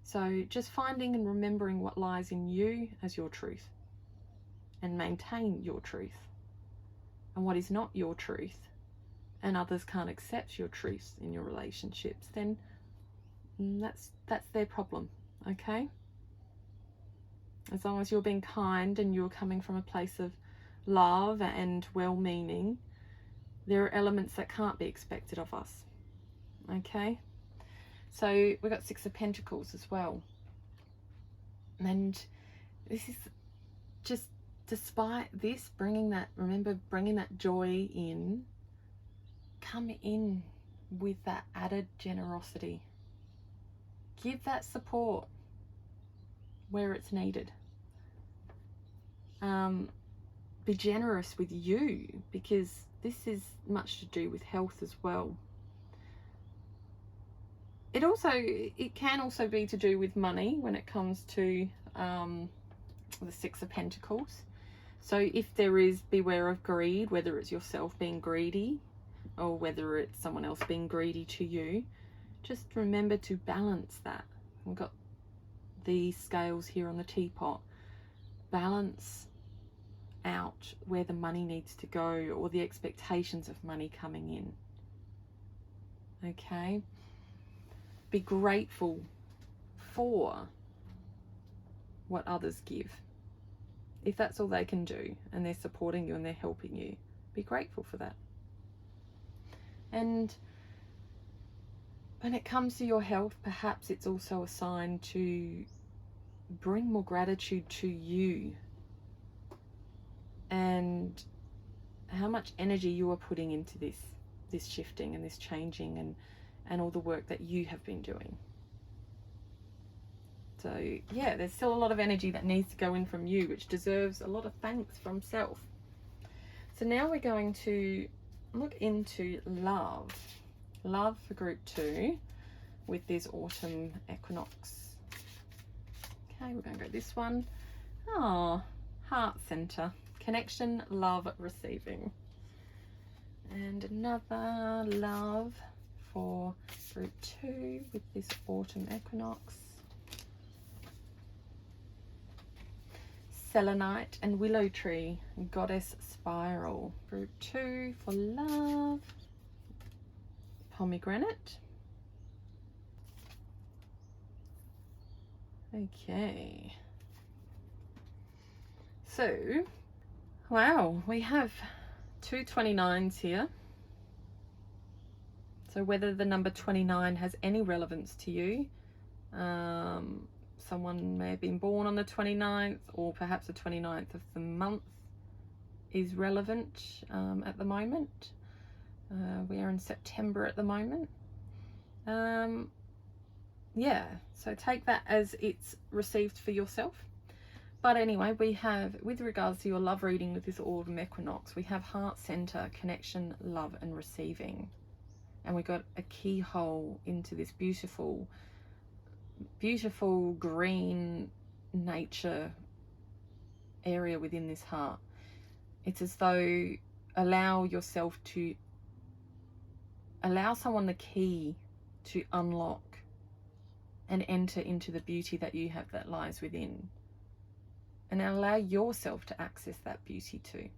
So just finding and remembering what lies in you as your truth, and maintain your truth. And what is not your truth, and others can't accept your truth in your relationships, then that's their problem. Okay, as long as you're being kind and you're coming from a place of love and well-meaning, there are elements that can't be expected of us. Okay, so we've got 6 of Pentacles as well, and this is just, despite this, bringing that, remember, bringing that joy in, come in with that added generosity. Give that support where it's needed. Be generous with you, because this is much to do with health as well. It can also be to do with money when it comes to the 6 of Pentacles. So if there is, beware of greed, whether it's yourself being greedy or whether it's someone else being greedy to you. Just remember to balance that. We've got the scales here on the teapot. Balance out where the money needs to go, or the expectations of money coming in. Okay? Be grateful for what others give. If that's all they can do and they're supporting you and they're helping you, be grateful for that. And when it comes to your health, perhaps it's also a sign to bring more gratitude to you and how much energy you are putting into this shifting and this changing and all the work that you have been doing. So yeah, there's still a lot of energy that needs to go in from you, which deserves a lot of thanks from self. So now we're going to look into love for group 2 with this autumn equinox. Okay, we're going to go this one. Oh, heart center, connection, love, receiving. And another love for group 2 with this autumn equinox. Selenite and willow tree, goddess spiral. Group 2 for love. Pomegranate. Okay. So, wow, we have 2 29s here. So whether the number 29 has any relevance to you, someone may have been born on the 29th, or perhaps the 29th of the month is relevant at the moment. We are in September at the moment. yeah, so take that as it's received for yourself. But anyway, we have, with regards to your love reading with this autumn equinox, we have heart center, connection, love, and receiving. And we got a keyhole into this beautiful, beautiful green nature area within this heart. It's as though allow someone the key to unlock and enter into the beauty that you have that lies within, and allow yourself to access that beauty too.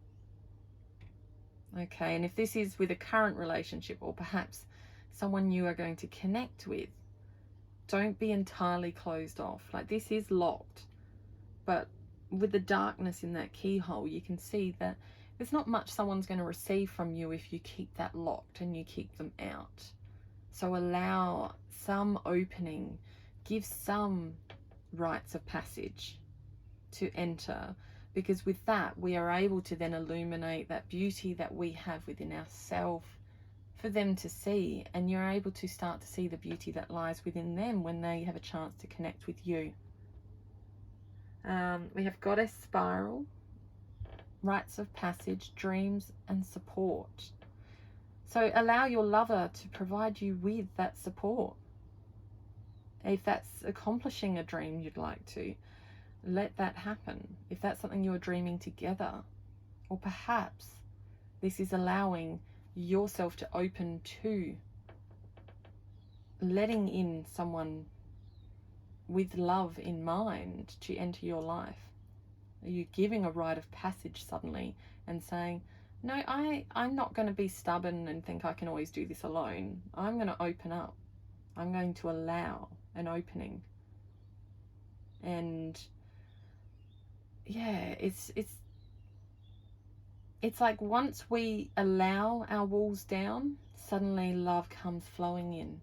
Okay, and if this is with a current relationship or perhaps someone you are going to connect with, don't be entirely closed off. Like, this is locked, but with the darkness in that keyhole, you can see that there's not much someone's going to receive from you if you keep that locked and you keep them out. So allow some opening, give some rites of passage to enter, because with that we are able to then illuminate that beauty that we have within ourselves for them to see, and you're able to start to see the beauty that lies within them when they have a chance to connect with you. We have Goddess Spiral, rites of passage, dreams, and support. So allow your lover to provide you with that support. If that's accomplishing a dream you'd like to, let that happen. If that's something you're dreaming together, or perhaps this is allowing yourself to open to letting in someone with love in mind to enter your life. Are you giving a rite of passage suddenly and saying, no, I'm not going to be stubborn and think I can always do this alone. I'm going to open up. I'm going to allow an opening. And yeah, it's like once we allow our walls down, suddenly love comes flowing in.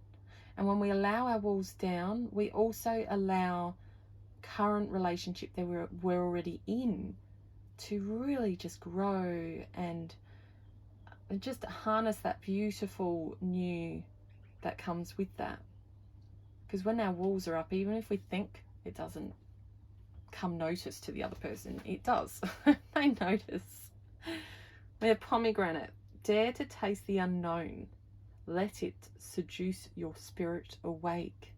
And when we allow our walls down, we also allow current relationship that we're already in to really just grow and just harness that beautiful new that comes with that. Because when our walls are up, even if we think it doesn't come notice to the other person, it does. They notice. We have pomegranate. Dare to taste the unknown. Let it seduce your spirit awake.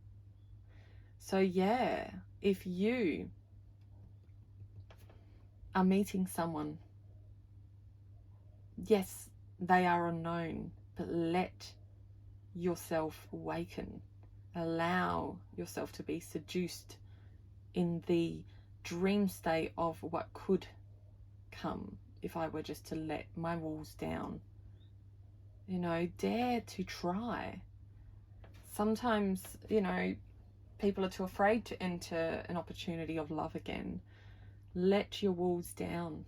So yeah, if you are meeting someone, yes, they are unknown, but let yourself awaken. Allow yourself to be seduced in the dream state of what could come if I were just to let my walls down. You know, dare to try. Sometimes, you know, people are too afraid to enter an opportunity of love again. Let your walls down.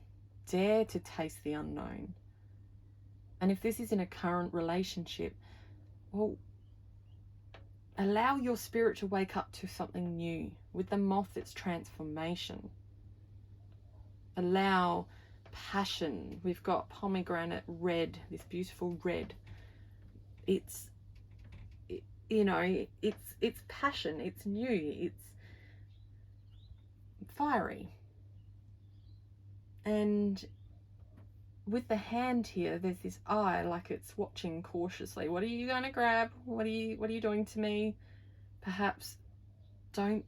Dare to taste the unknown. And if this is in a current relationship, well, allow your spirit to wake up to something new. With the moth, it's transformation. Allow passion. We've got pomegranate red, this beautiful red. It's, you know, it's passion. It's new. It's fiery. And with the hand here, there's this eye, like it's watching cautiously. What are you going to grab? What are you doing to me? Perhaps don't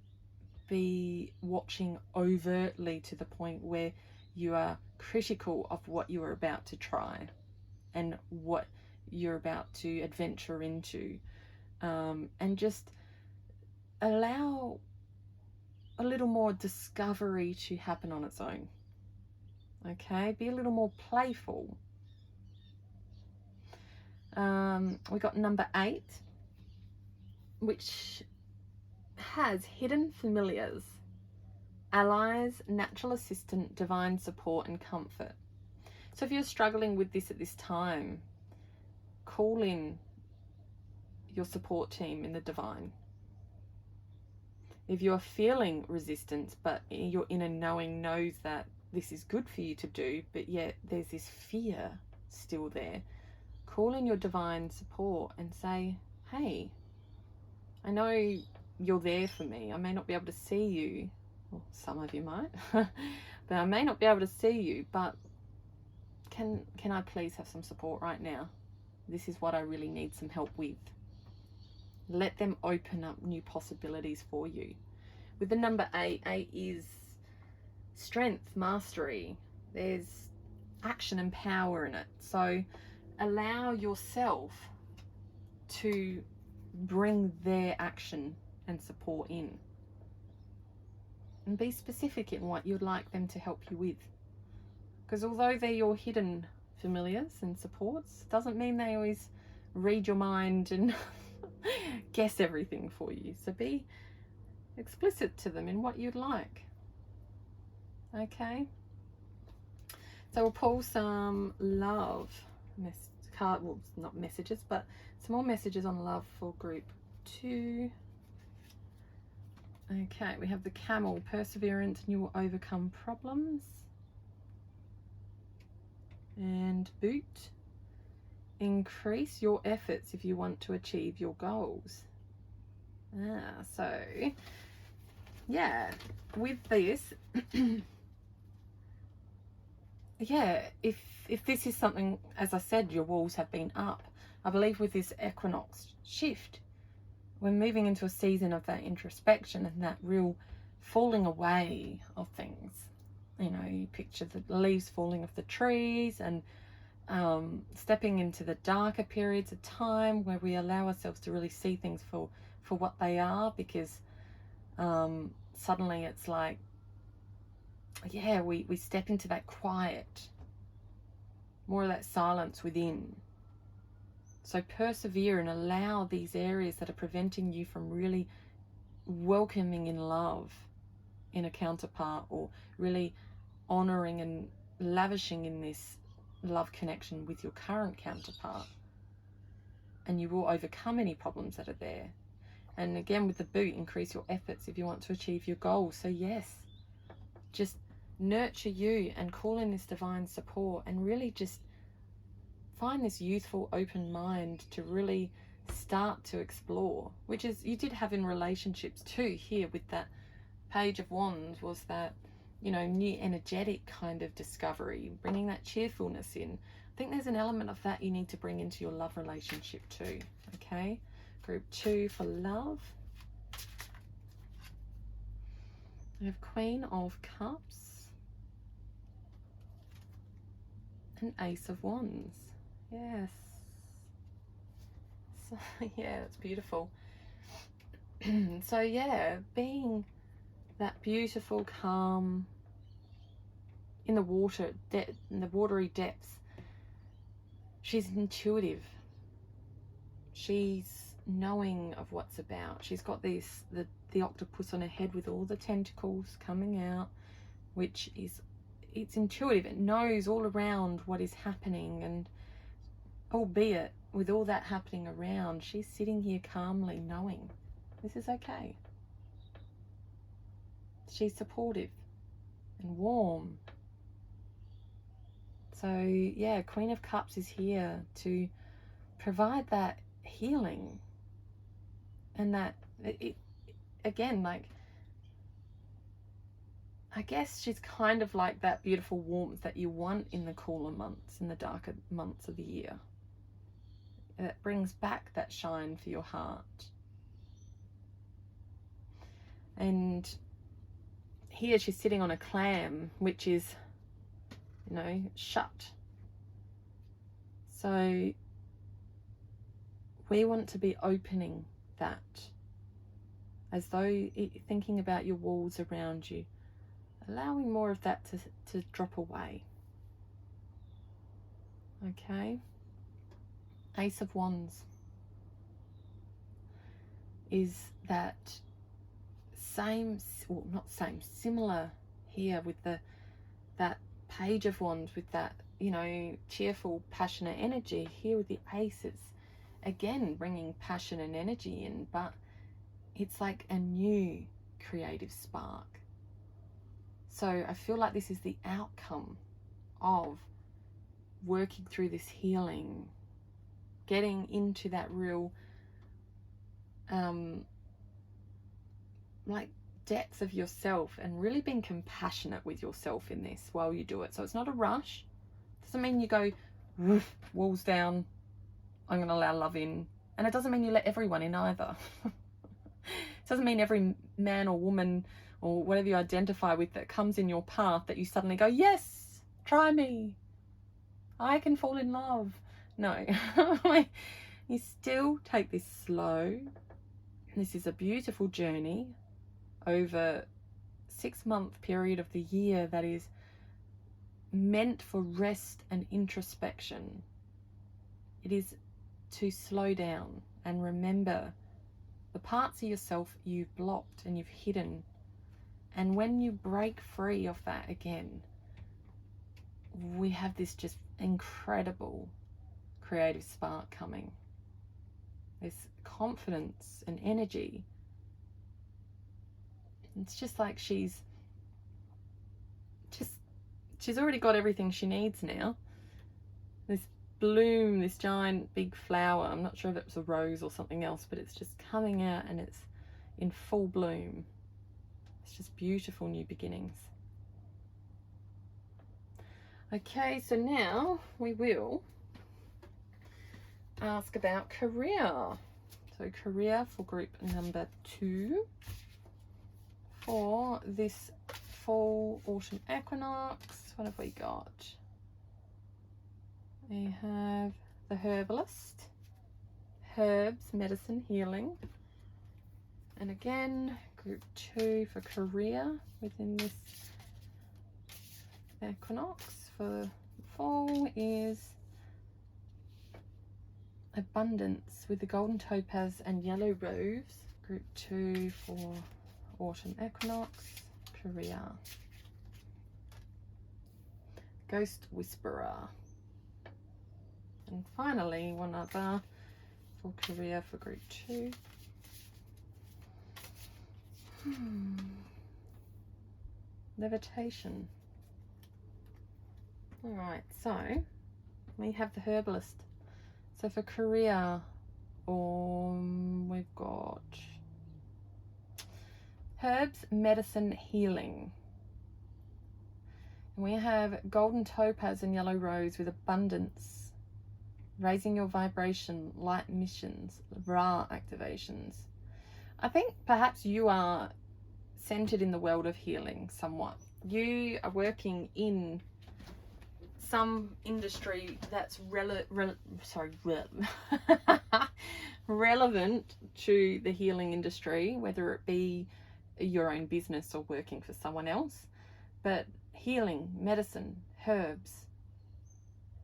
be watching overtly to the point where you are critical of what you are about to try and what you're about to adventure into, and just allow a little more discovery to happen on its own. Okay, be a little more playful. We got number 8, which has hidden familiars, allies, natural assistant, divine support and comfort. So if you're struggling with this at this time, call in your support team in the divine. If you're feeling resistance, but your inner knowing knows that this is good for you to do, but yet there's this fear still there, call in your divine support and say, hey, I know you're there for me. I may not be able to see you, well, some of you might, but I may not be able to see you, but can I please have some support right now? This is what I really need some help with. Let them open up new possibilities for you. With the number 8, 8 is strength, mastery. There's action and power in it. So allow yourself to bring their action and support in. And be specific in what you'd like them to help you with. Because although they're your hidden familiars and supports, doesn't mean they always read your mind and guess everything for you. So be explicit to them in what you'd like. Okay? So we'll pull some love card, well, not messages, but some more messages on love for group 2. Okay, we have the Camel, perseverance, and you will overcome problems. And Boot, increase your efforts if you want to achieve your goals. So yeah, with this, yeah, if this is something, as I said, your walls have been up. I believe with this equinox shift, we're moving into a season of that introspection and that real falling away of things. You know, you picture the leaves falling off the trees and stepping into the darker periods of time where we allow ourselves to really see things for what they are, because suddenly it's like, yeah, we step into that quiet, more of that silence within. So persevere and allow these areas that are preventing you from really welcoming in love in a counterpart, or really honoring and lavishing in this love connection with your current counterpart. And you will overcome any problems that are there. And again, with the Boot, increase your efforts if you want to achieve your goals. So yes, just nurture you and call in this divine support, and really just find this youthful open mind to really start to explore, which is you did have in relationships too. Here with that Page of Wands was that, you know, new energetic kind of discovery, bringing that cheerfulness in. I think there's an element of that you need to bring into your love relationship too. Okay, group 2 for love. We have Queen of Cups and Ace of Wands. Yes. So, yeah, that's beautiful. So yeah, being that beautiful calm in the water, in the watery depths. She's intuitive. She's knowing of what's about. She's got this, the octopus on her head with all the tentacles coming out, which is, it's intuitive. It knows all around what is happening, and albeit with all that happening around, she's sitting here calmly knowing this is okay. She's supportive and warm. So yeah, Queen of Cups is here to provide that healing, and that it again, like, I guess she's kind of like that beautiful warmth that you want in the cooler months, in the darker months of the year. That brings back that shine for your heart. And here she's sitting on a clam, which is, you know, shut. So we want to be opening that, as though thinking about your walls around you, allowing more of that to drop away. Okay. Ace of Wands is that same, well, not same, similar here with that Page of Wands, with that, you know, cheerful, passionate energy. Here with the Ace, it's again bringing passion and energy in, but it's like a new creative spark. So I feel like this is the outcome of working through this healing, getting into that real like depth of yourself and really being compassionate with yourself in this while you do it. So it's not a rush. Doesn't mean you go woof, walls down, I'm going to allow love in. And it doesn't mean you let everyone in either. It doesn't mean every man or woman or whatever you identify with that comes in your path that you suddenly go, yes, try me, I can fall in love. No. You still take this slow. This is a beautiful journey over 6-month period of the year that is meant for rest and introspection. It is to slow down and remember the parts of yourself you've blocked and you've hidden. And when you break free of that again, we have this just incredible creative spark coming. This confidence and energy. It's just like she's already got everything she needs now. This bloom, this giant big flower, I'm not sure if it was a rose or something else, but it's just coming out and it's in full bloom. It's just beautiful new beginnings. Okay, so now we will ask about career. So career for group number 2 for this fall autumn equinox. What have we got? We have the herbalist, herbs, medicine, healing. And again, group 2 for career within this equinox for fall is abundance with the golden topaz and yellow rose. Group 2 for autumn equinox, career. Ghost whisperer. And finally, one other for career for group 2. Levitation. All right, so we have the herbalist. So for career, we've got herbs, medicine, healing. And we have golden topaz and yellow rose with abundance, raising your vibration, light missions, Ra activations. I think perhaps you are centered in the world of healing somewhat. You are working in some industry that's relevant to the healing industry, whether it be your own business or working for someone else. But healing, medicine, herbs,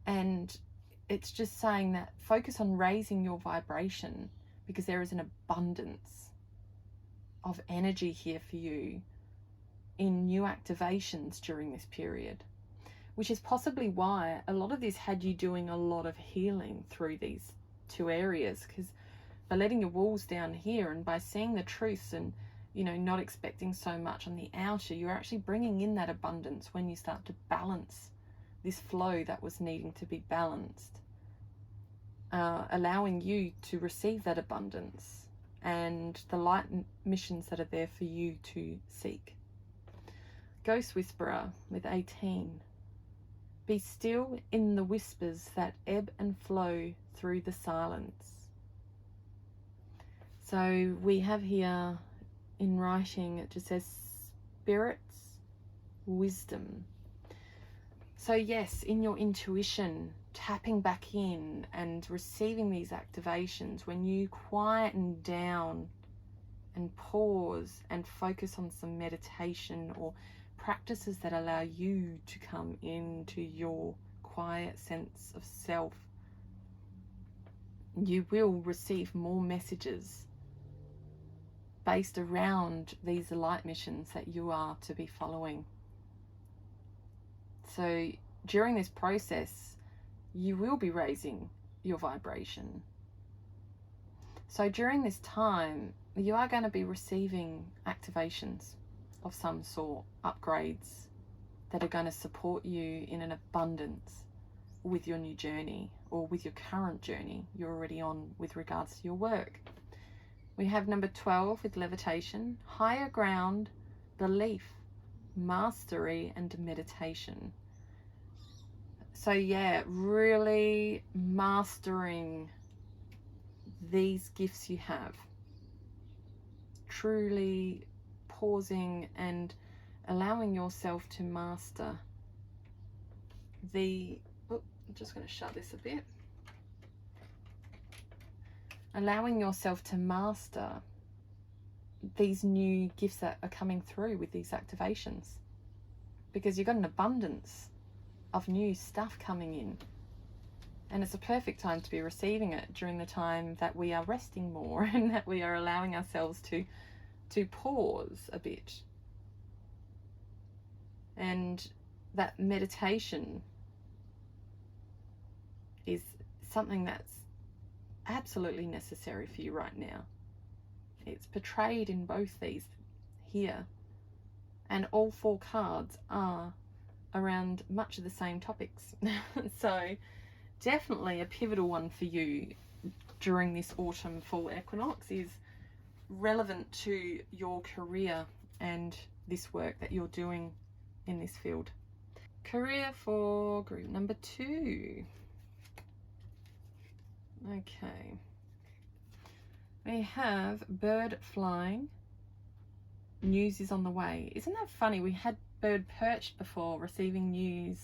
and it's just saying that focus on raising your vibration, because there is an abundance of energy here for you in new activations during this period, which is possibly why a lot of this had you doing a lot of healing through these 2 areas, because by letting your walls down here and by seeing the truths and, you know, not expecting so much on the outer, you're actually bringing in that abundance when you start to balance this flow that was needing to be balanced, allowing you to receive that abundance and the light missions that are there for you to seek. Ghost whisperer with 18. Be still in the whispers that ebb and flow through the silence. So we have here in writing, it just says spirits, wisdom. So yes, in your intuition, tapping back in and receiving these activations, when you quieten down and pause and focus on some meditation or practices that allow you to come into your quiet sense of self, you will receive more messages based around these light missions that you are to be following. So during this process, you will be raising your vibration. So during this time, you are going to be receiving activations of some sort, upgrades that are going to support you in an abundance with your new journey or with your current journey you're already on with regards to your work. We have number 12 with levitation, higher ground, belief, mastery, and meditation. So yeah, really mastering these gifts you have. Truly pausing and allowing yourself to master the... Oh, I'm just going to shut this a bit. Allowing yourself to master these new gifts that are coming through with these activations, because you've got an abundance of new stuff coming in, and it's a perfect time to be receiving it during the time that we are resting more and that we are allowing ourselves to pause a bit. And that meditation is something that's absolutely necessary for you right now. It's portrayed in both these here, and all 4 cards are around much of the same topics. So definitely a pivotal one for you during this autumn fall equinox, is relevant to your career and this work that you're doing in this field. Career for group number 2. Okay, we have bird flying, news is on the way. Isn't that funny? We had bird perched before, receiving news,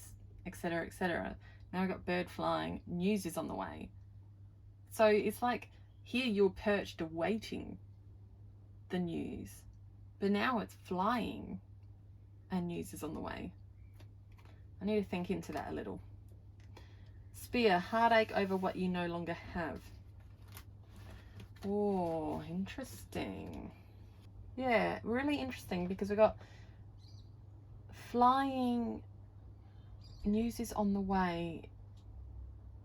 etc., etc. Now we've got bird flying, news is on the way. So it's like here you're perched awaiting the news, but now it's flying and news is on the way. I need to think into that a little. Spear, heartache over what you no longer have. Oh, interesting. Yeah, really interesting, because we've got flying, news is on the way.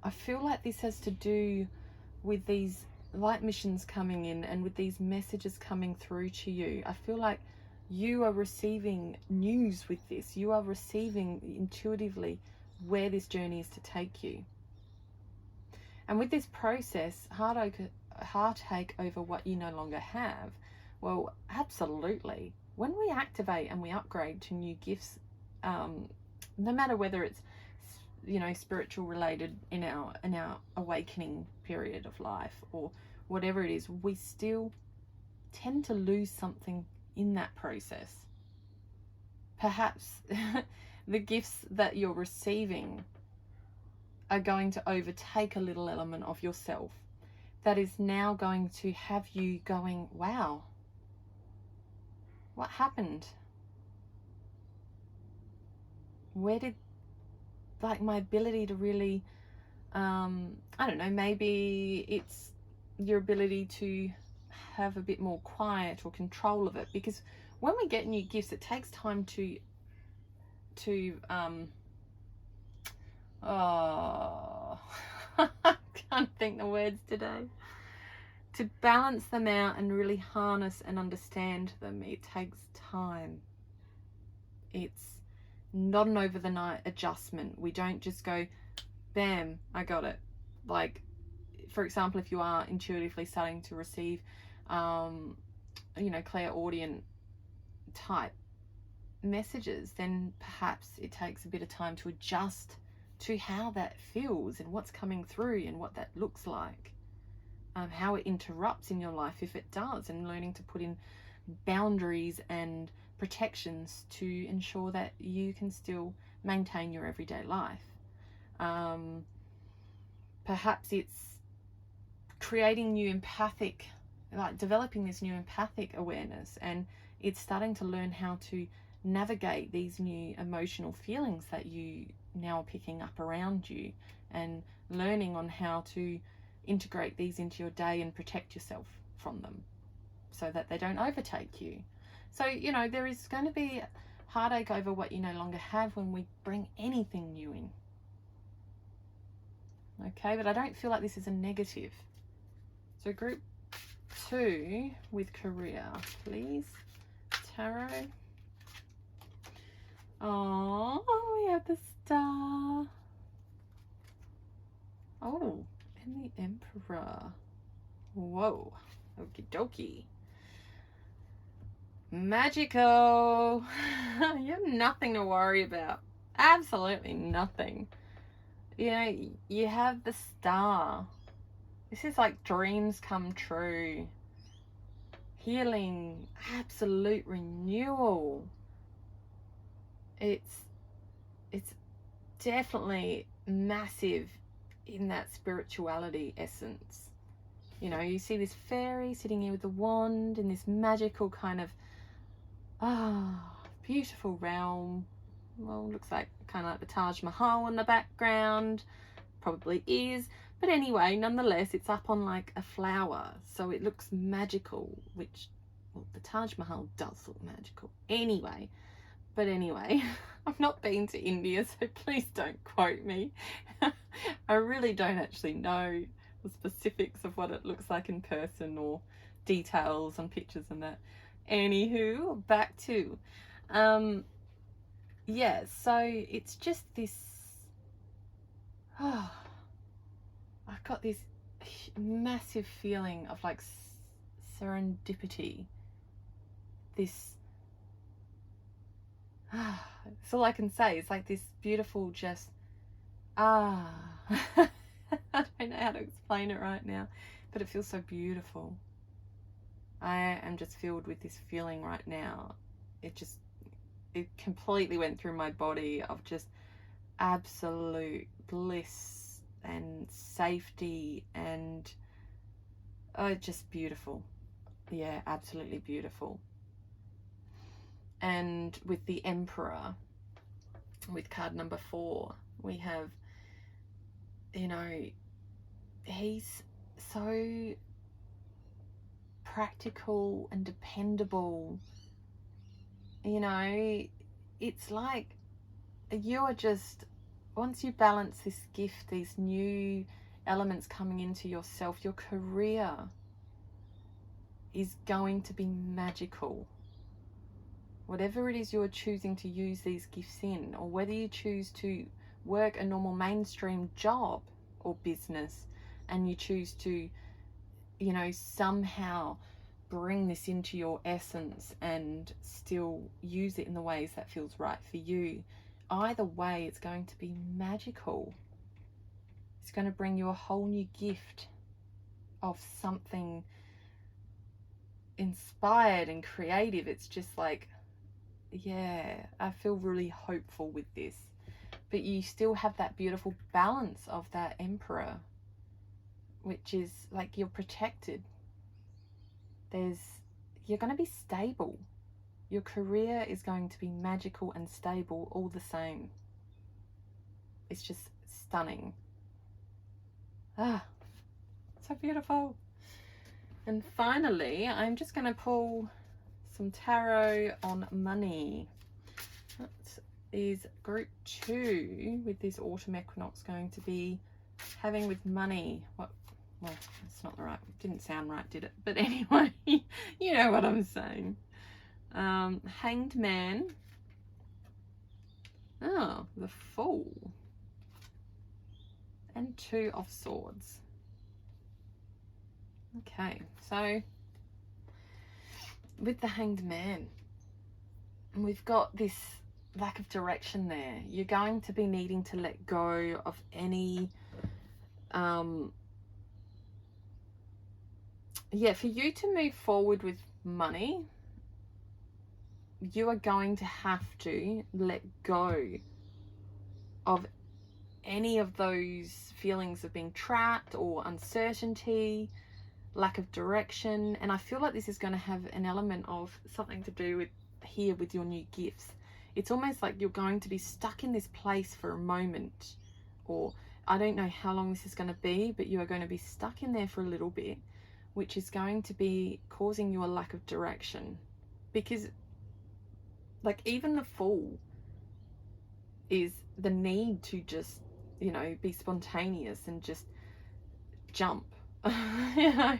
I feel like this has to do with these light missions coming in and with these messages coming through to you. I feel like you are receiving news with this. You are receiving intuitively where this journey is to take you. And with this process, heartache over what you no longer have, well, absolutely. When we activate and we upgrade to new gifts, no matter whether it's, you know, spiritual related in our awakening period of life or whatever it is, we still tend to lose something in that process. Perhaps the gifts that you're receiving are going to overtake a little element of yourself that is now going to have you going, wow, what happened? Where did, like, my ability to really, I don't know, maybe it's your ability to have a bit more quiet or control of it, because when we get new gifts, it takes time to oh, I can't think the words today. To balance them out and really harness and understand them, it takes time. It's not an over the night adjustment. We don't just go, bam, I got it. Like, for example, if you are intuitively starting to receive, you know, clairaudient type messages, then perhaps it takes a bit of time to adjust to how that feels and what's coming through and what that looks like, how it interrupts in your life if it does, and learning to put in boundaries and protections to ensure that you can still maintain your everyday life. Perhaps it's creating new empathic, like developing this new empathic awareness, and it's starting to learn how to navigate these new emotional feelings that you now are picking up around you, and learning on how to integrate these into your day and protect yourself from them so that they don't overtake you. So, you know, there is going to be heartache over what you no longer have when we bring anything new in. Okay, but I don't feel like this is a negative. So group 2 with career, please, tarot. Oh, we have the star. Oh, and the emperor. Whoa. Okie dokie. Magical. You have nothing to worry about. Absolutely nothing. You know, you have the star. This is like dreams come true. Healing, absolute renewal. It's definitely massive in that spirituality essence. You know, you see this fairy sitting here with the wand in this magical kind of beautiful realm. Well, looks like kind of like the Taj Mahal in the background. Probably is. But anyway, nonetheless, it's up on like a flower. So it looks magical, which, well, the Taj Mahal does look magical. Anyway, I've not been to India, so please don't quote me. I really don't actually know the specifics of what it looks like in person or details on pictures and that. Anywho, back to, yeah, so it's just this, I've got this massive feeling of like serendipity. This, it's all I can say. It's like this beautiful just, I don't know how to explain it right now, but it feels so beautiful. I am just filled with this feeling right now. It completely went through my body of just absolute bliss and safety and just beautiful. Yeah, absolutely beautiful. And with the Emperor, with card number 4, we have, you know, he's so practical and dependable. You know, it's like you are just, once you balance this gift, these new elements coming into yourself, your career is going to be magical. Whatever it is you're choosing to use these gifts in, or whether you choose to work a normal mainstream job or business and you choose to, you know, somehow bring this into your essence and still use it in the ways that feels right for you. Either way, it's going to be magical. It's going to bring you a whole new gift of something inspired and creative. It's just like, yeah, I feel really hopeful with this. But you still have that beautiful balance of that Emperor, which is like you're protected. You're going to be stable. Your career is going to be magical and stable all the same. It's just stunning. So beautiful. And finally, I'm just going to pull some tarot on money. That is group 2 with this autumn equinox going to be having with money. Well, it's not the right, didn't sound right, did it? But anyway, you know what I'm saying. Hanged Man. Oh, the Fool. And 2 of Swords. Okay, so with the Hanged Man, we've got this lack of direction there. You're going to be needing to let go of any for you to move forward with money, you are going to have to let go of any of those feelings of being trapped or uncertainty, lack of direction. And I feel like this is going to have an element of something to do with here with your new gifts. It's almost like you're going to be stuck in this place for a moment, or I don't know how long this is going to be, but you are going to be stuck in there for a little bit, which is going to be causing you a lack of direction. Because like even the Fool is the need to just, you know, be spontaneous and just jump. You know,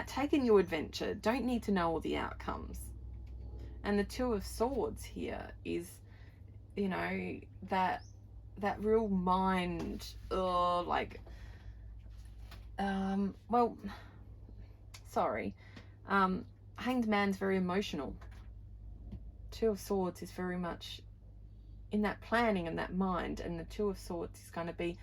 take a new adventure. Don't need to know all the outcomes. And the 2 of Swords here is, you know, that real mind, well, sorry. Hanged Man's very emotional. Two of Swords is very much in that planning and that mind, and the Two of Swords is going to be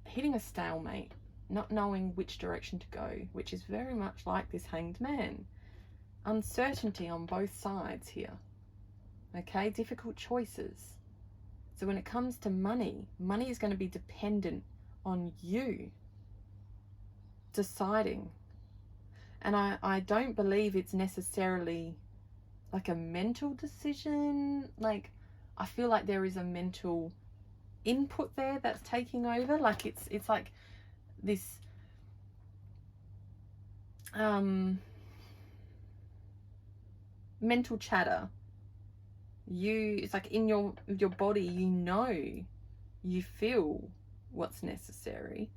hitting a stalemate, not knowing which direction to go, which is very much like this Hanged Man. Uncertainty on both sides here. Okay, difficult choices. So when it comes to money, money is going to be dependent on you deciding. And I don't believe it's necessarily like a mental decision. Like, I feel like there is a mental input there that's taking over. Like it's like this mental chatter. It's like in your body, you feel what's necessary,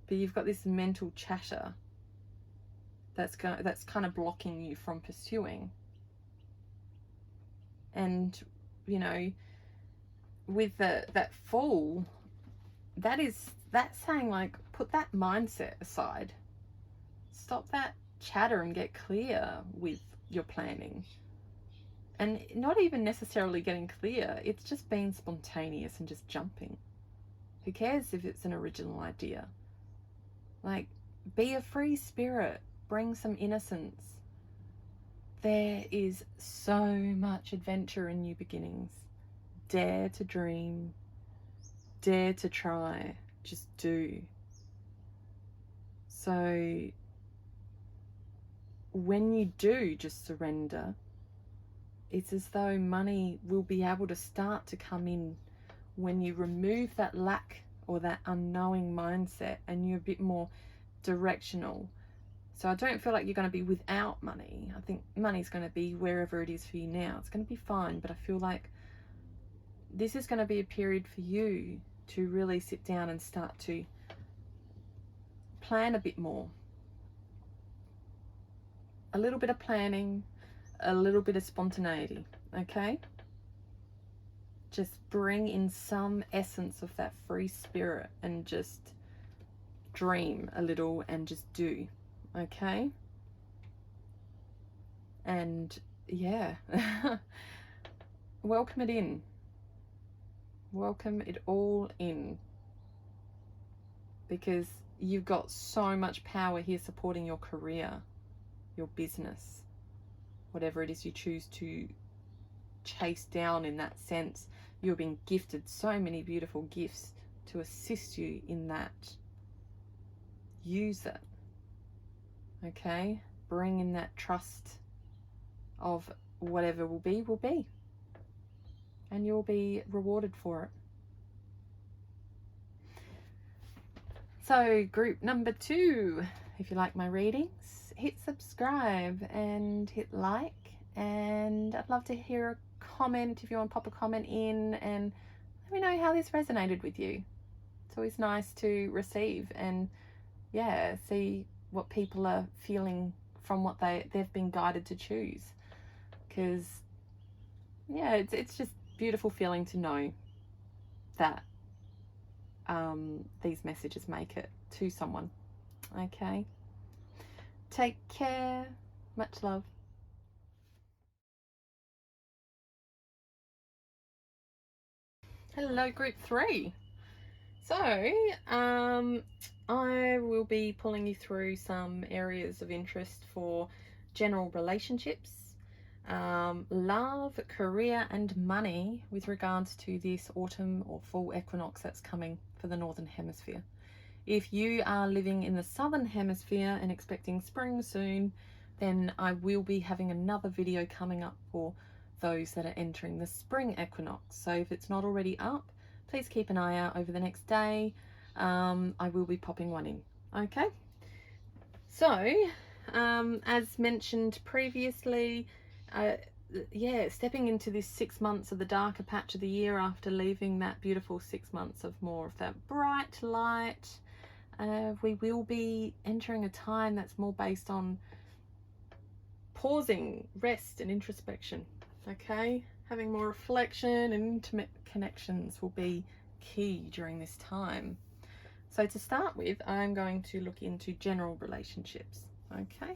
but you've got this mental chatter that's kind of blocking you from pursuing. And you know, with that Fool, that's saying, like, put that mindset aside, stop that chatter and get clear with your planning. And not even necessarily getting clear, it's just being spontaneous and just jumping. Who cares if it's an original idea? Like, be a free spirit, bring some innocence. There is so much adventure in new beginnings. Dare to dream, dare to try, just do. So when you do just surrender, it's as though money will be able to start to come in when you remove that lack or that unknowing mindset and you're a bit more directional. So I don't feel like you're going to be without money. I think money's going to be wherever it is for you now. It's going to be fine, but I feel like this is going to be a period for you to really sit down and start to plan a bit more. A little bit of planning, a little bit of spontaneity, okay? Just bring in some essence of that free spirit and just dream a little and just do, okay? And yeah, welcome it in. Welcome it all in, because you've got so much power here supporting your career, your business, whatever it is you choose to chase down in that sense. You're being gifted so many beautiful gifts to assist you in that. Use it, okay? Bring in that trust of whatever will be. And you'll be rewarded for it. So group number 2, if you like my readings, hit subscribe and hit like, and I'd love to hear a comment if you want to pop a comment in and let me know how this resonated with you. It's always nice to receive and yeah, see what people are feeling from what they've been guided to choose, because yeah, it's just beautiful feeling to know that these messages make it to someone. Okay, take care, much love. Hello group 3. So I will be pulling you through some areas of interest for general relationships, love, career and money with regards to this autumn or fall equinox that's coming for the Northern Hemisphere. If you are living in the Southern Hemisphere and expecting spring soon, then I will be having another video coming up for those that are entering the spring equinox. So if it's not already up, please keep an eye out over the next day. I will be popping one in. Okay, so as mentioned previously, yeah, stepping into this 6 months of the darker patch of the year after leaving that beautiful 6 months of more of that bright light, we will be entering a time that's more based on pausing, rest and introspection. Okay, having more reflection and intimate connections will be key during this time. So to start with, I'm going to look into general relationships. Okay,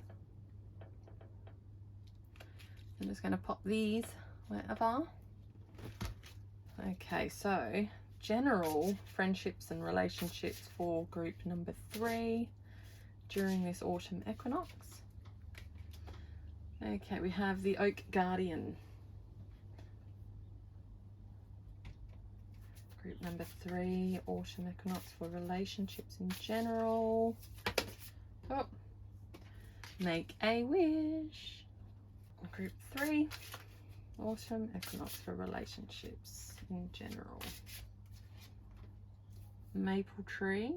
I'm just going to pop these wherever. Okay, so general friendships and relationships for group number 3 during this autumn equinox. Okay, we have the Oak Guardian. Group number 3, autumn equinox for relationships in general. Oh, make a wish. Group 3, autumn equinox for relationships in general. Maple tree.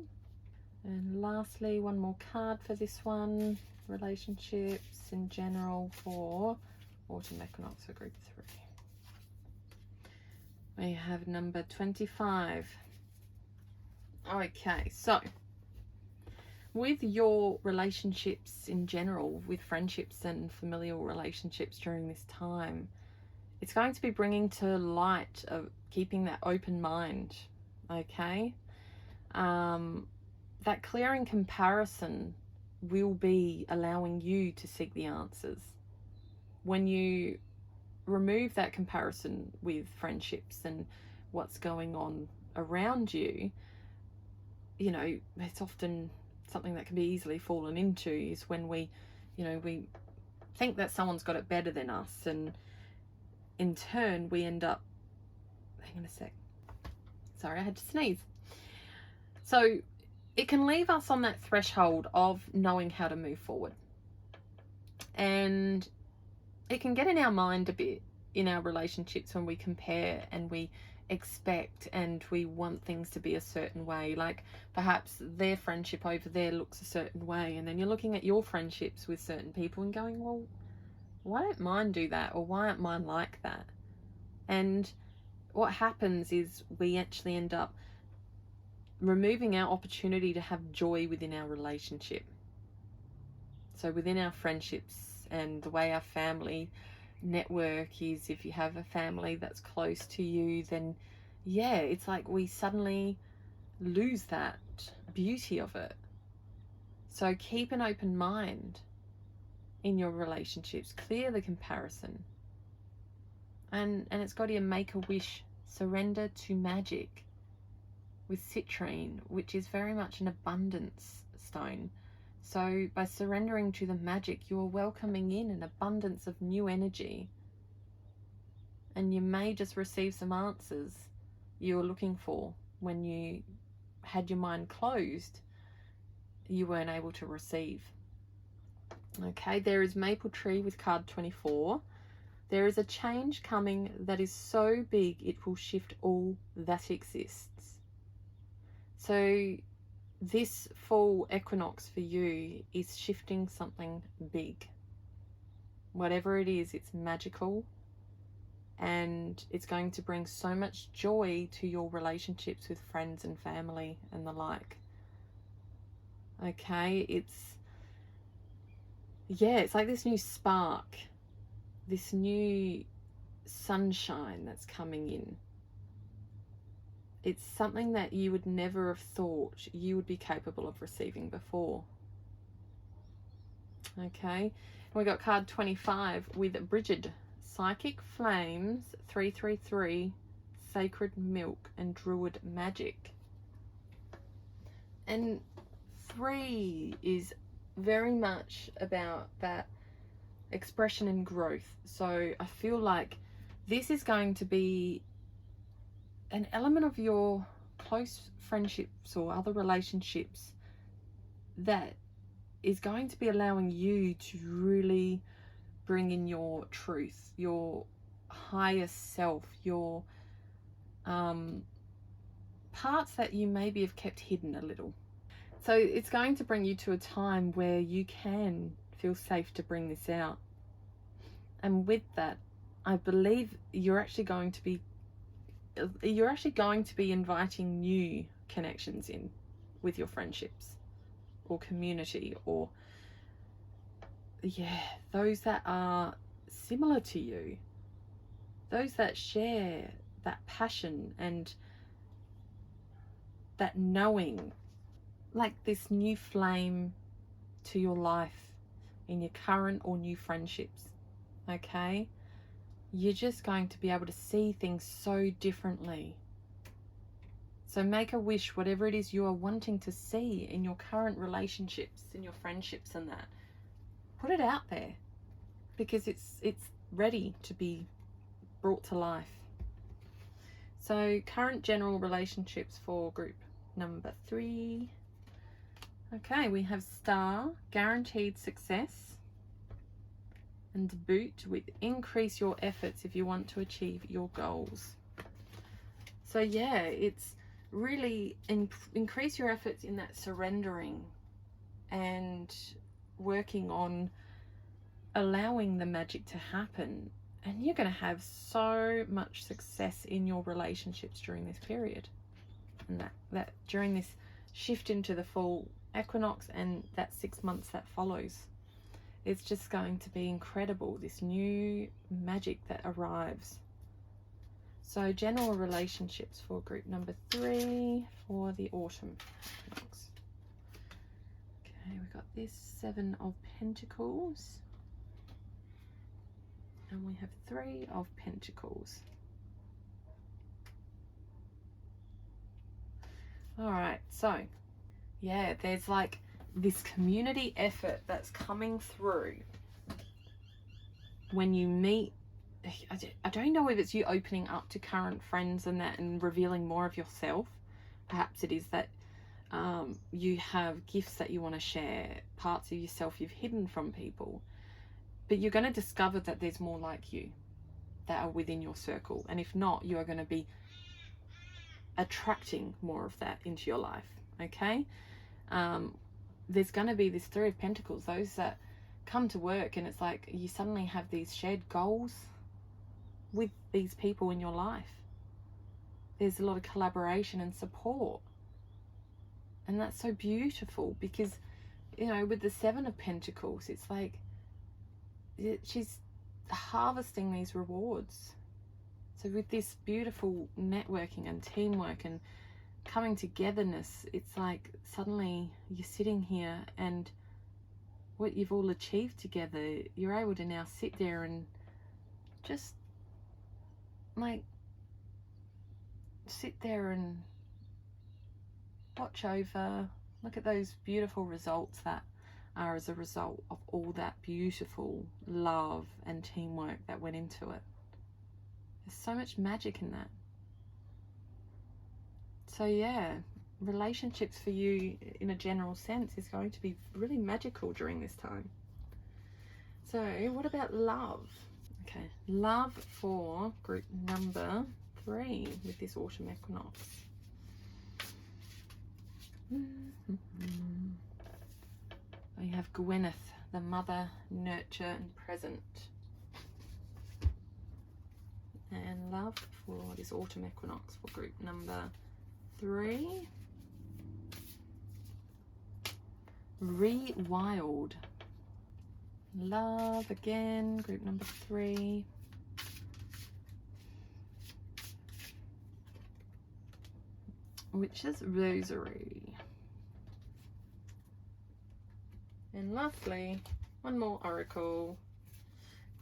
And lastly, one more card for this one. Relationships in general for autumn equinox for group 3. We have number 25. Okay, so with your relationships in general, with friendships and familial relationships during this time, it's going to be bringing to light of keeping that open mind, okay? That clearing comparison will be allowing you to seek the answers. When you remove that comparison with friendships and what's going on around you, you know, it's often something that can be easily fallen into is when we, you know, we think that someone's got it better than us, and in turn we end up, hang on a sec, sorry, I had to sneeze. So it can leave us on that threshold of knowing how to move forward, and it can get in our mind a bit in our relationships when we compare and we expect and we want things to be a certain way. Like perhaps their friendship over there looks a certain way, and then you're looking at your friendships with certain people and going, well, why don't mine do that, or why aren't mine like that? And what happens is we actually end up removing our opportunity to have joy within our relationship. So within our friendships and the way our family network is, if you have a family that's close to you, then yeah, it's like we suddenly lose that beauty of it. So keep an open mind in your relationships, clear the comparison, and it's got to make a wish, surrender to magic with citrine, which is very much an abundance stone. So by surrendering to the magic, you're welcoming in an abundance of new energy, and you may just receive some answers you were looking for when you had your mind closed, you weren't able to receive. Okay, there is maple tree with card 24. There is a change coming that is so big it will shift all that exists. So this fall equinox for you is shifting something big. Whatever it is, it's magical, and it's going to bring so much joy to your relationships with friends and family and the like. Okay, it's like this new spark, this new sunshine that's coming in. It's something that you would never have thought you would be capable of receiving before. Okay, we got card 25 with Bridget, Psychic Flames, 333, Sacred Milk, and Druid Magic. And 3 is very much about that expression and growth. So I feel like this is going to be an element of your close friendships or other relationships that is going to be allowing you to really bring in your truth, your higher self, your parts that you maybe have kept hidden a little. So it's going to bring you to a time where you can feel safe to bring this out. And with that, I believe you're actually going to be inviting new connections in with your friendships or community, or those that are similar to you, those that share that passion and that knowing, like this new flame to your life in your current or new friendships. okay? You're just going to be able to see things so differently. So make a wish, whatever it is you are wanting to see in your current relationships, in your friendships and that. Put it out there, because it's ready to be brought to life. So current general relationships for group number 3. Okay, we have Star, guaranteed success, and Boot with increase your efforts if you want to achieve your goals. So yeah, it's really increase your efforts in that surrendering and working on allowing the magic to happen, and you're going to have so much success in your relationships during this period, and that during this shift into the full equinox and that 6 months that follows. It's just going to be incredible, this new magic that arrives. So general relationships for group number 3 for the autumn equinox. Okay, we've got this 7 of Pentacles. And we have 3 of Pentacles. All right, so yeah, there's like this community effort that's coming through when you meet. I don't know if it's you opening up to current friends and that and revealing more of yourself. Perhaps it is that you have gifts that you want to share, parts of yourself you've hidden from people. But you're going to discover that there's more like you that are within your circle. And if not, you are going to be attracting more of that into your life, okay? There's going to be this 3 of Pentacles, those that come to work, and it's like you suddenly have these shared goals with these people in your life. There's a lot of collaboration and support. And that's so beautiful because, you know, with the 7 of Pentacles, it's like she's harvesting these rewards. So with this beautiful networking and teamwork and coming togetherness, it's like suddenly you're sitting here and what you've all achieved together, you're able to now sit there and just like sit there and watch over, look at those beautiful results that are as a result of all that beautiful love and teamwork that went into it. There's so much magic in that. So yeah, relationships for you in a general sense is going to be really magical during this time. So what about love? Okay, love for group number 3 with this autumn equinox. We have Gwyneth, the mother, nurture and present. And love for this autumn equinox for group number 3. Rewild. Love again, group number 3. Witch's Rosary. And lastly, one more oracle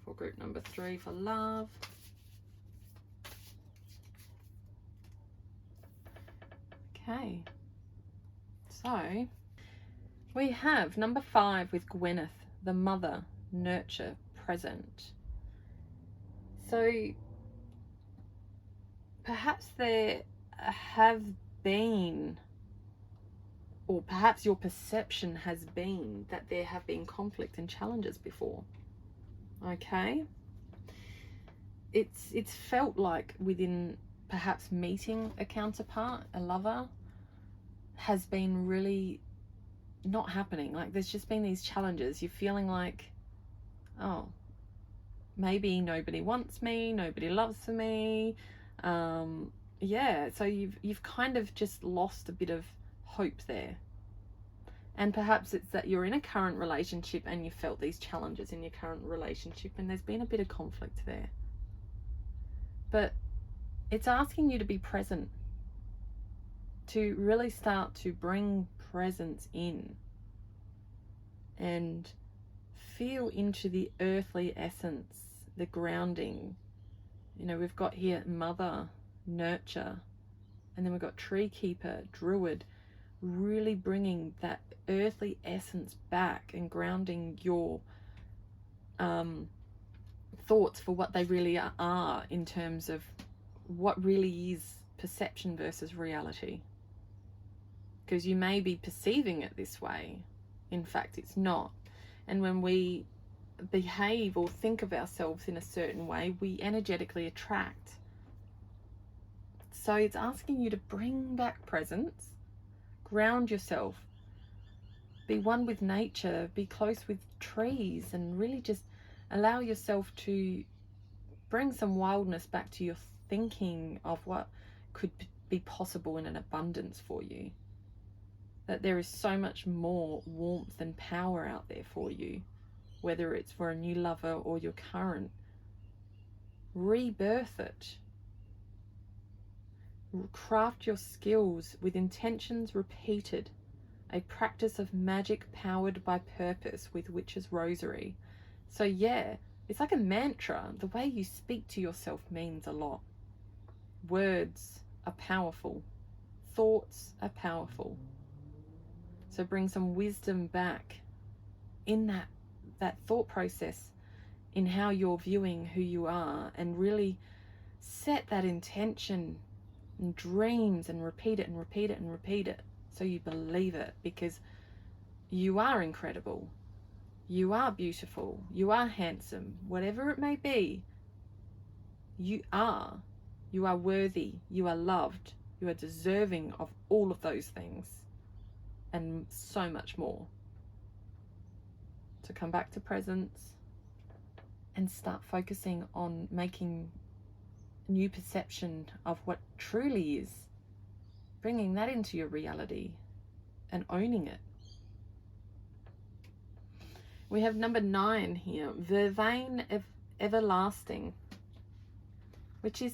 for group number 3 for love. Okay, so we have number 5 with Gwyneth, the mother, nurture, present. So perhaps there have been, or perhaps your perception has been that there have been conflict and challenges before. Okay, it's felt like within perhaps meeting a counterpart, a lover, has been really not happening. Like there's just been these challenges. You're feeling like, oh, maybe nobody wants me, nobody loves me. Yeah, so you've kind of just lost a bit of hope there. And perhaps it's that you're in a current relationship and you felt these challenges in your current relationship and there's been a bit of conflict there. But it's asking you to be present, to really start to bring presence in and feel into the earthly essence the grounding. You know, we've got here mother, nurture, and then we've got tree keeper, druid, really bringing that earthly essence back and grounding your thoughts for what they really are in terms of what really is perception versus reality. Because you may be perceiving it this way, in fact it's not. And when we behave or think of ourselves in a certain way, we energetically attract. So it's asking you to bring back presence, ground yourself, be one with nature, be close with trees, and really just allow yourself to bring some wildness back to your thinking of what could be possible in an abundance for you. That there is so much more warmth and power out there for you, whether it's for a new lover or your current. Rebirth it. Craft your skills with intentions repeated, a practice of magic powered by purpose with Witch's Rosary. So yeah, it's like a mantra. The way you speak to yourself means a lot. Words are powerful. Thoughts are powerful. So bring some wisdom back in that thought process, in how you're viewing who you are, and really set that intention and dreams and repeat it and repeat it and repeat it so you believe it, because you are incredible. You are beautiful. You are handsome. Whatever it may be, you are. You are worthy. You are loved. You are deserving of all of those things and so much more. So come back to presence and start focusing on making new perception of what truly is, bringing that into your reality and owning it. We have number 9 here, vervain of everlasting, which is,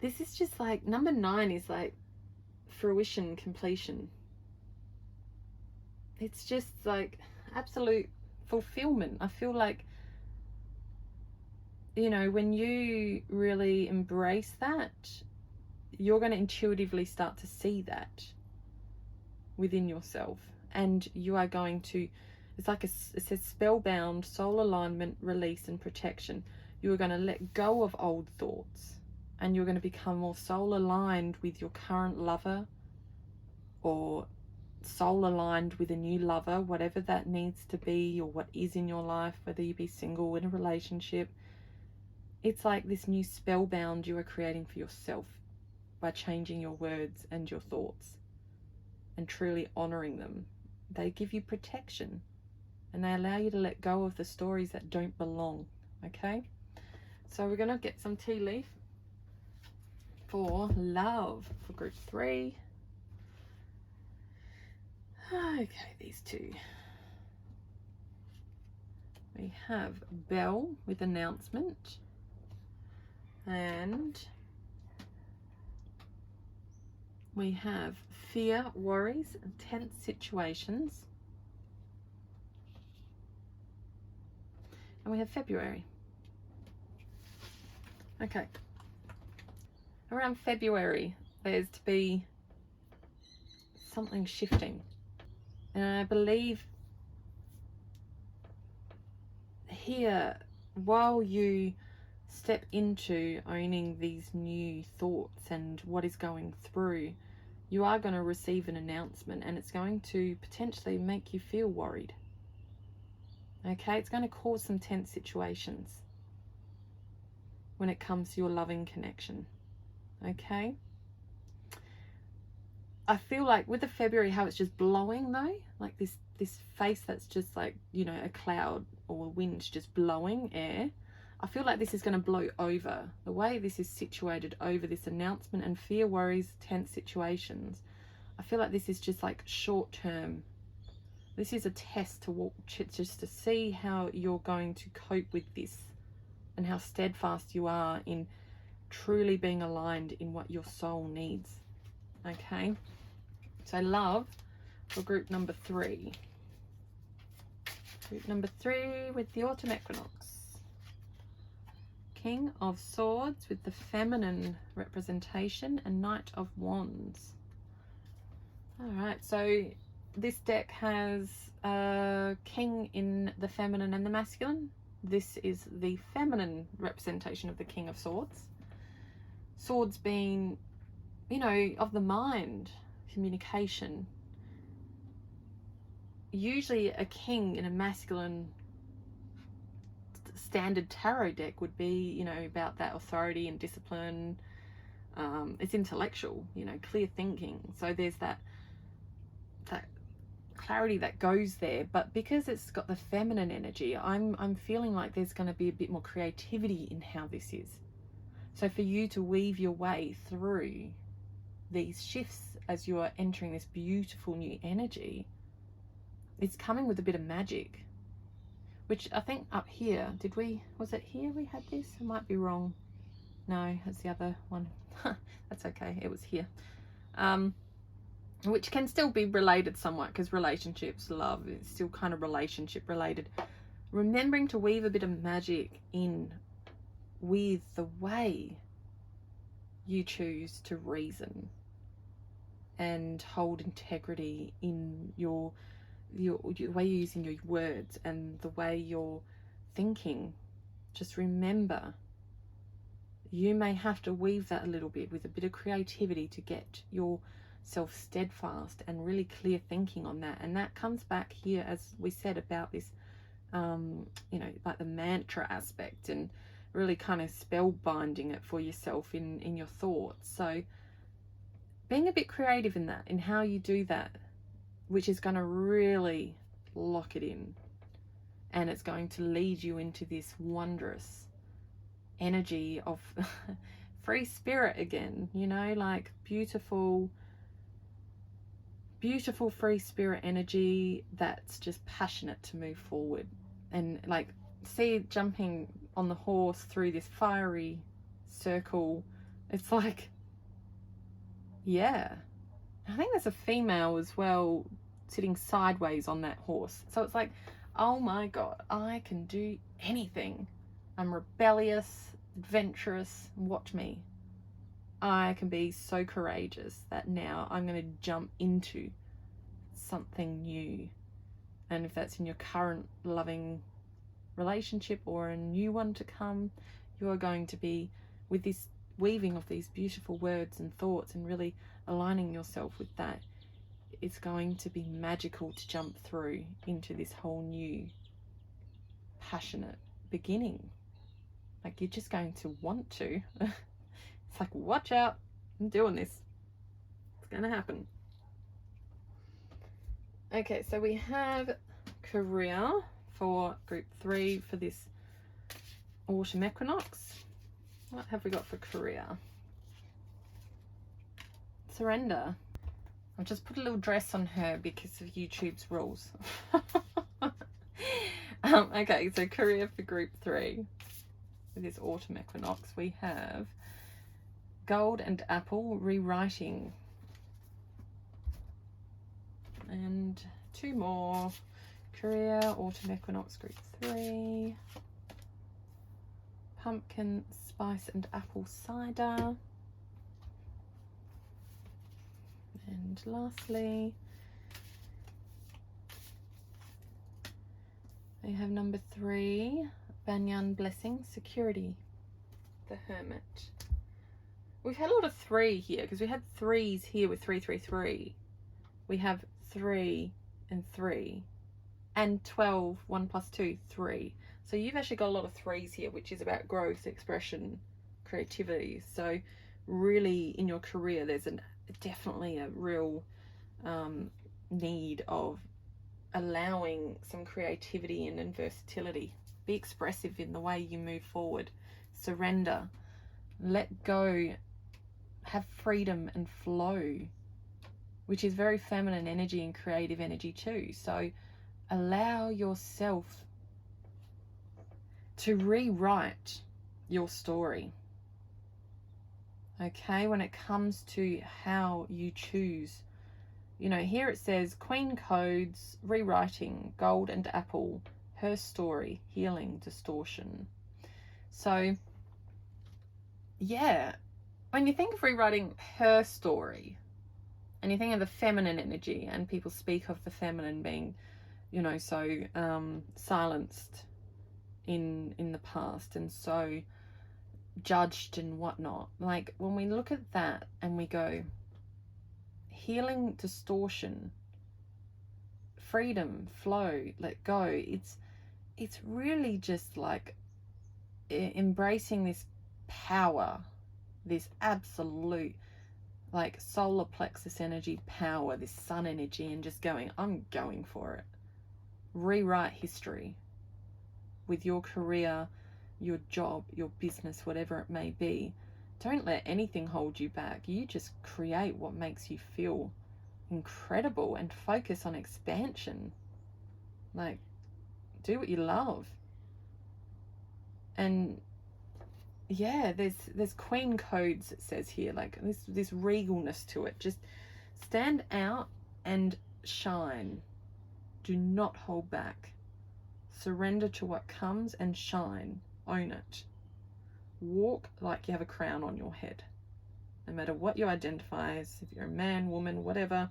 this is just like, number 9 is like fruition, completion. It's just like absolute fulfillment. I feel like, you know, when you really embrace that, you're going to intuitively start to see that within yourself, and you are going to, it's like it says spellbound, soul alignment, release and protection. You're going to let go of old thoughts, and you're going to become more soul aligned with your current lover, or soul aligned with a new lover, whatever that needs to be, or what is in your life, whether you be single, in a relationship. It's like this new spellbound you are creating for yourself by changing your words and your thoughts and truly honoring them. They give you protection, and they allow you to let go of the stories that don't belong. Okay, so we're going to get some tea leaf for love for group 3. Okay, these two. We have bell with announcement, and we have fear, worries, and tense situations, and we have February. Okay, around February there's to be something shifting, and I believe here, while you step into owning these new thoughts and what is going through, you are going to receive an announcement, and it's going to potentially make you feel worried. Okay, it's going to cause some tense situations when it comes to your loving connection. Okay, I feel like with the February, how it's just blowing though, like this face that's just like, you know, a cloud or wind just blowing air. I feel like this is going to blow over. The way this is situated over this announcement and fear, worries, tense situations, I feel like this is just like short term. This is a test to walk, just to see how you're going to cope with this and how steadfast you are in truly being aligned in what your soul needs. Okay, so love for group number 3. Group number 3 with the autumn equinox. King of Swords with the feminine representation and Knight of Wands. Alright, so this deck has a king in the feminine and the masculine. This is the feminine representation of the King of Swords. Swords being, you know, of the mind, communication. Usually a king in a masculine standard tarot deck would be, you know, about that authority and discipline. It's intellectual, you know, clear thinking. So there's that clarity that goes there. But because it's got the feminine energy, I'm feeling like there's going to be a bit more creativity in how this is. So for you to weave your way through these shifts as you are entering this beautiful new energy, it's coming with a bit of magic. Which I think up here, was it here we had this? I might be wrong. No, that's the other one. That's okay, it was here. Which can still be related somewhat, because relationships, love, it's still kind of relationship related. Remembering to weave a bit of magic in with the way you choose to reason and hold integrity in your way you're using your words and the way you're thinking. Just remember, you may have to weave that a little bit with a bit of creativity to get yourself steadfast and really clear thinking on that. And that comes back here, as we said, about this you know, like the mantra aspect, and really kind of spell binding it for yourself in your thoughts. So being a bit creative in that, in how you do that, which is going to really lock it in, and it's going to lead you into this wondrous energy of free spirit again, you know, like beautiful free spirit energy that's just passionate to move forward. And like, see, jumping on the horse through this fiery circle, it's like, yeah, I think there's a female as well sitting sideways on that horse. So it's like, oh my God, I can do anything. I'm rebellious, adventurous. Watch me. I can be so courageous that now I'm going to jump into something new. And if that's in your current loving relationship or a new one to come, you are going to be with this weaving of these beautiful words and thoughts and really aligning yourself with that. It's going to be magical to jump through into this whole new passionate beginning. Like, you're just going to want to. It's like, watch out, I'm doing this. It's going to happen. Okay, so we have career for group 3 for this autumn equinox. What have we got for career? Surrender. I've just put a little dress on her because of YouTube's rules. Okay, so career for group 3 for this autumn equinox, we have gold and apple, rewriting. And 2 more. Career, autumn equinox, group 3. Pumpkin, spice and apple cider. And lastly, we have number 3, Banyan blessing, security, the hermit. We've had a lot of 3 here because we had 3s here with 333. We have 3 and 3 and 12, 1 plus 2, 3. So you've actually got a lot of 3s here, which is about growth, expression, creativity. So really in your career, there's definitely a real need of allowing some creativity and versatility. Be expressive in the way you move forward. Surrender. Let go. Have freedom and flow, which is very feminine energy and creative energy too. So allow yourself to rewrite your story. Okay, when it comes to how you choose, you know, here it says Queen codes, rewriting, gold and apple, her story, healing, distortion. So yeah, when you think of rewriting her story and you think of the feminine energy, and people speak of the feminine being, you know, so silenced in the past and so judged and whatnot. Like, when we look at that and we go, healing distortion, freedom, flow, let go, it's really just like embracing this power, this absolute like solar plexus energy power, this sun energy, and just going, I'm going for it. Rewrite history with your career, your job, your business, whatever it may be. Don't let anything hold you back. You just create what makes you feel incredible and focus on expansion. Like, do what you love. And yeah, there's queen codes, it says here, like this regalness to it. Just stand out and shine. Do not hold back. Surrender to what comes and shine. Own it. Walk like you have a crown on your head. No matter what you identify as, if you're a man, woman, whatever,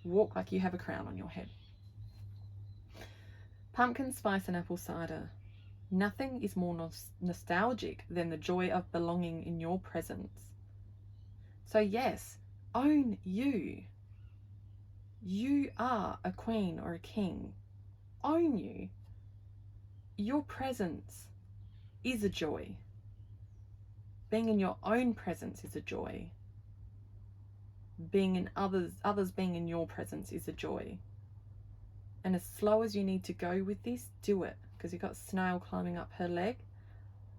walk like you have a crown on your head. Pumpkin spice and apple cider. Nothing is more nostalgic than the joy of belonging in your presence. So yes, own you. You are a queen or a king. Own you. Your presence is a joy. Being in your own presence is a joy. Being in others being in your presence is a joy. And as slow as you need to go with this, do it. Because you've got snail climbing up her leg.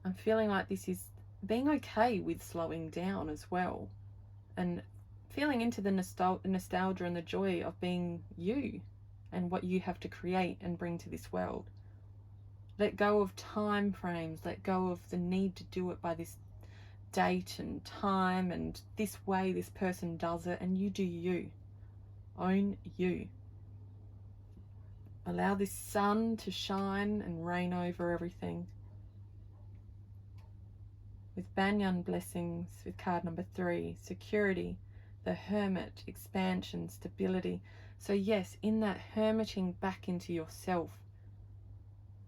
I'm feeling like this is being okay with slowing down as well. And feeling into the nostalgia and the joy of being you and what you have to create and bring to this world. Let go of time frames. Let go of the need to do it by this date and time and this way this person does it, and you do you. Own you. Allow this sun to shine and reign over everything. With Banyan blessings, with card number 3, security, the hermit, expansion, stability. So yes, in that hermiting back into yourself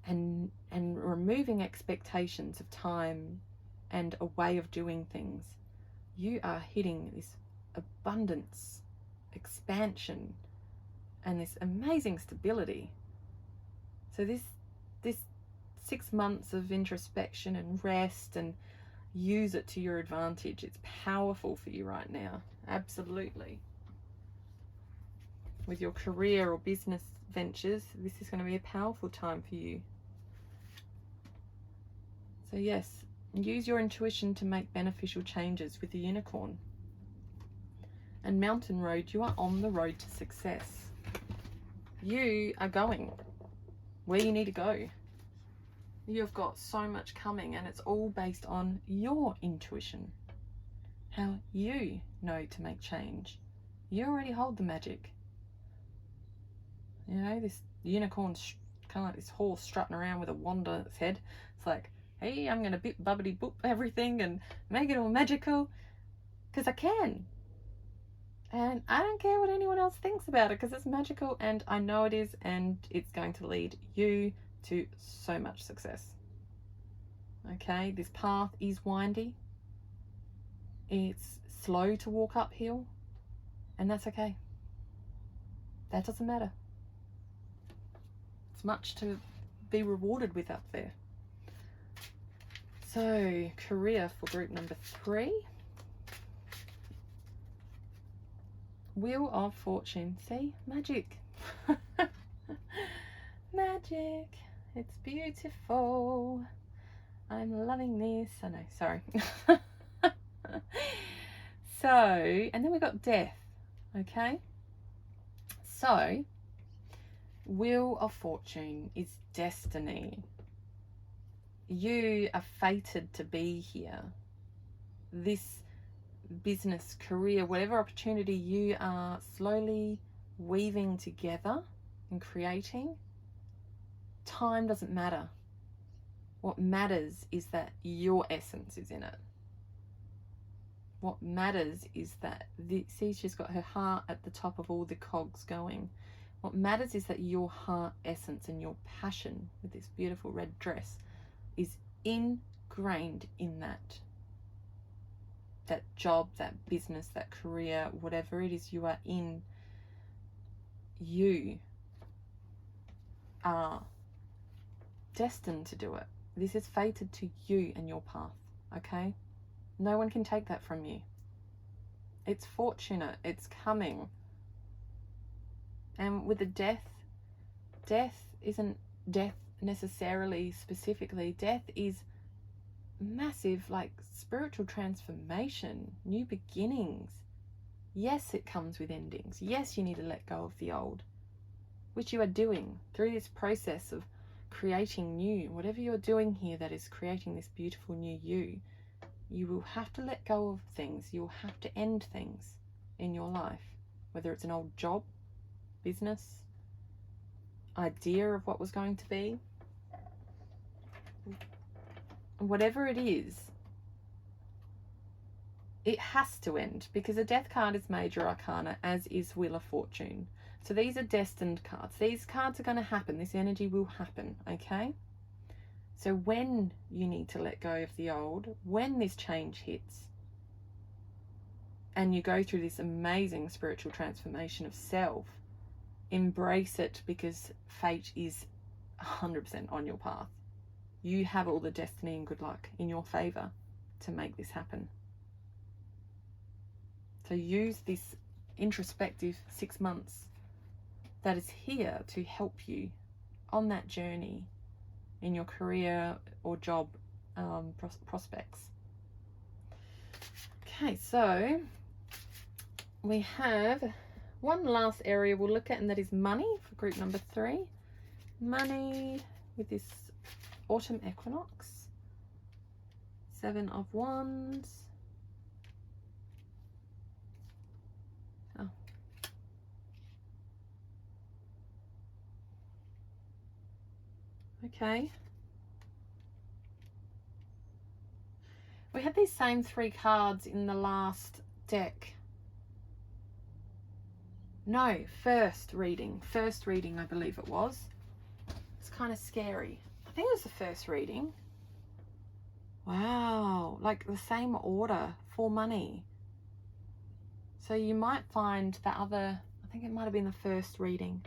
and removing expectations of time and a way of doing things, you are hitting this abundance, expansion, and this amazing stability. So this 6 months of introspection and rest, and use it to your advantage. It's powerful for you right now. Absolutely. With your career or business ventures, this is going to be a powerful time for you. So yes, use your intuition to make beneficial changes with the unicorn. And Mountain Road, you are on the road to success. You are going where you need to go. You've got so much coming, and it's all based on your intuition. How you know to make change. You already hold the magic. You know, this unicorn's kind of like this horse strutting around with a wand on its head. It's like, hey, I'm going to bit bubbly boop everything and make it all magical because I can. And I don't care what anyone else thinks about it, because it's magical and I know it is, and it's going to lead you to so much success. Okay, this path is windy. It's slow to walk uphill, and that's okay. That doesn't matter. It's much to be rewarded with up there. So, career for group number 3. Wheel of Fortune. See? Magic. Magic. It's beautiful. I'm loving this. I know, sorry. So, and then we got death. Okay? So, Wheel of Fortune is destiny. You are fated to be here. This business, career, whatever opportunity you are slowly weaving together and creating, time doesn't matter. What matters is that your essence is in it. What matters is that, see, she's got her heart at the top of all the cogs going. What matters is that your heart essence and your passion with this beautiful red dress is ingrained in that job, that business, that career, whatever it is you are in. You are destined to do it. This is fated to you and your path, okay? No one can take that from you. It's fortunate, it's coming. And with the death isn't death necessarily, specifically. Death is massive, like spiritual transformation, new beginnings. Yes, it comes with endings. Yes, you need to let go of the old, which you are doing through this process of creating new. Whatever you're doing here that is creating this beautiful new you will have to let go of things. You'll have to end things in your life, whether it's an old job, business, idea of what was going to be, whatever it is, it has to end, because a death card is major arcana, as is Wheel of Fortune. So these are destined cards. These cards are going to happen. This energy will happen, okay? So when you need to let go of the old, when this change hits, and you go through this amazing spiritual transformation of self, embrace it, because fate is 100% on your path. You have all the destiny and good luck in your favor to make this happen. So use this introspective 6 months that is here to help you on that journey in your career or job prospects. Okay, so we have one last area we'll look at, and that is money for group number 3. Money with this autumn equinox. 7 of Wands. Oh. Okay. We had these same 3 cards in the last deck. No, first reading, I believe it was. It's kind of scary. I think it was the first reading. Wow, like the same order for money. So you might find that other, I think it might have been the first reading.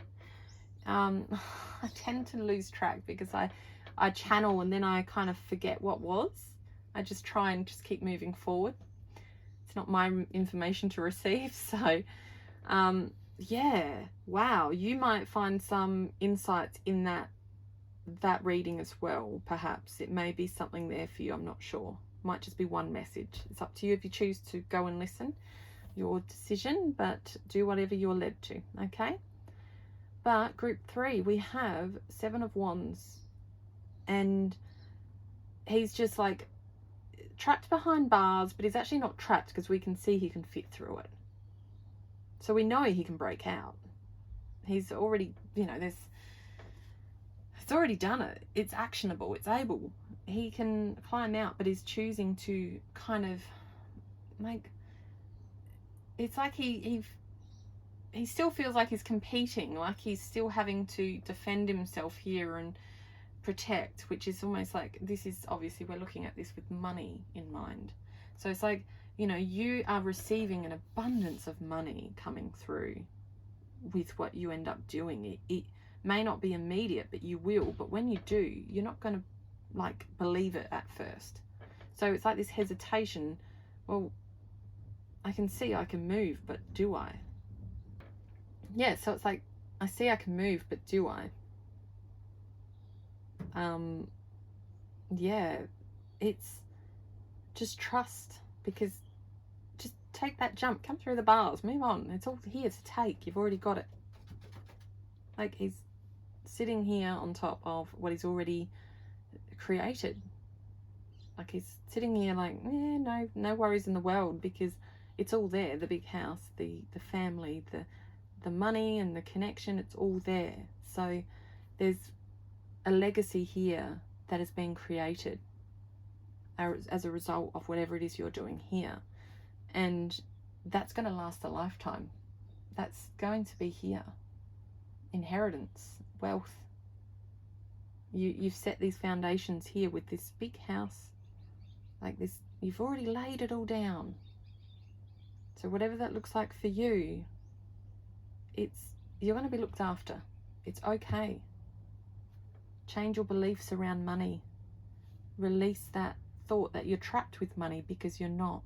I tend to lose track because I channel and then I kind of forget what was. I just try and just keep moving forward. It's not my information to receive. So yeah, wow, you might find some insights in that reading as well. Perhaps it may be something there for you. I'm not sure. Might just be one message. It's up to you if you choose to go and listen. Your decision, but do whatever you're led to, okay? But group 3, we have 7 of Wands, and he's just like trapped behind bars, but he's actually not trapped because we can see he can fit through it. So we know he can break out. He's already, you know, it's already done it. It's actionable. It's able. He can climb out, but he's choosing to kind of like, it's like he still feels like he's competing, like he's still having to defend himself here and protect, which is almost like, this is obviously, we're looking at this with money in mind. So it's like, you know, you are receiving an abundance of money coming through with what you end up doing. It may not be immediate, but you will. But when you do, you're not going to like believe it at first. So it's like this hesitation. Well, I can see I can move, but do I? Yeah, so it's like, I see I can move, but do I? Yeah, it's just trust, because just take that jump, come through the bars, move on. It's all here to take. You've already got it. Like, he's sitting here on top of what he's already created. Like, he's sitting here like, yeah, no worries in the world, because it's all there. The big house, the family, the money and the connection, it's all there. So there's a legacy here that has been created as a result of whatever it is you're doing here. And that's going to last a lifetime. That's going to be here. Inheritance, wealth. You've set these foundations here with this big house, like this. You've already laid it all down. So whatever that looks like for you, you're going to be looked after. It's okay. Change your beliefs around money. Release that thought that you're trapped with money, because you're not.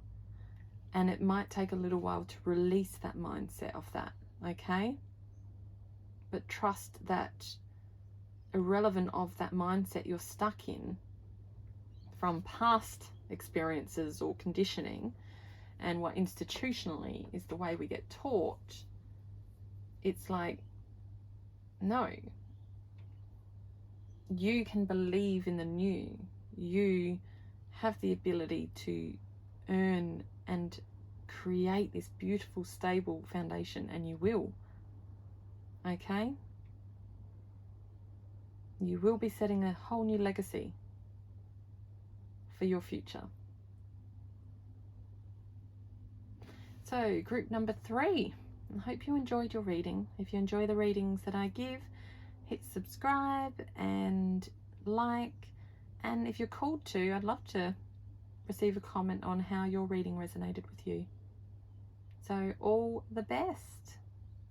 And it might take a little while to release that mindset of that, okay? But trust that, irrelevant of that mindset you're stuck in from past experiences or conditioning, and what institutionally is the way we get taught, it's like, no. You can believe in the new. You have the ability to earn and create this beautiful, stable foundation, and you will. Okay? You will be setting a whole new legacy for your future. So, group number 3. I hope you enjoyed your reading. If you enjoy the readings that I give, hit subscribe and like. And if you're called to, I'd love to receive a comment on how your reading resonated with you. So, all the best.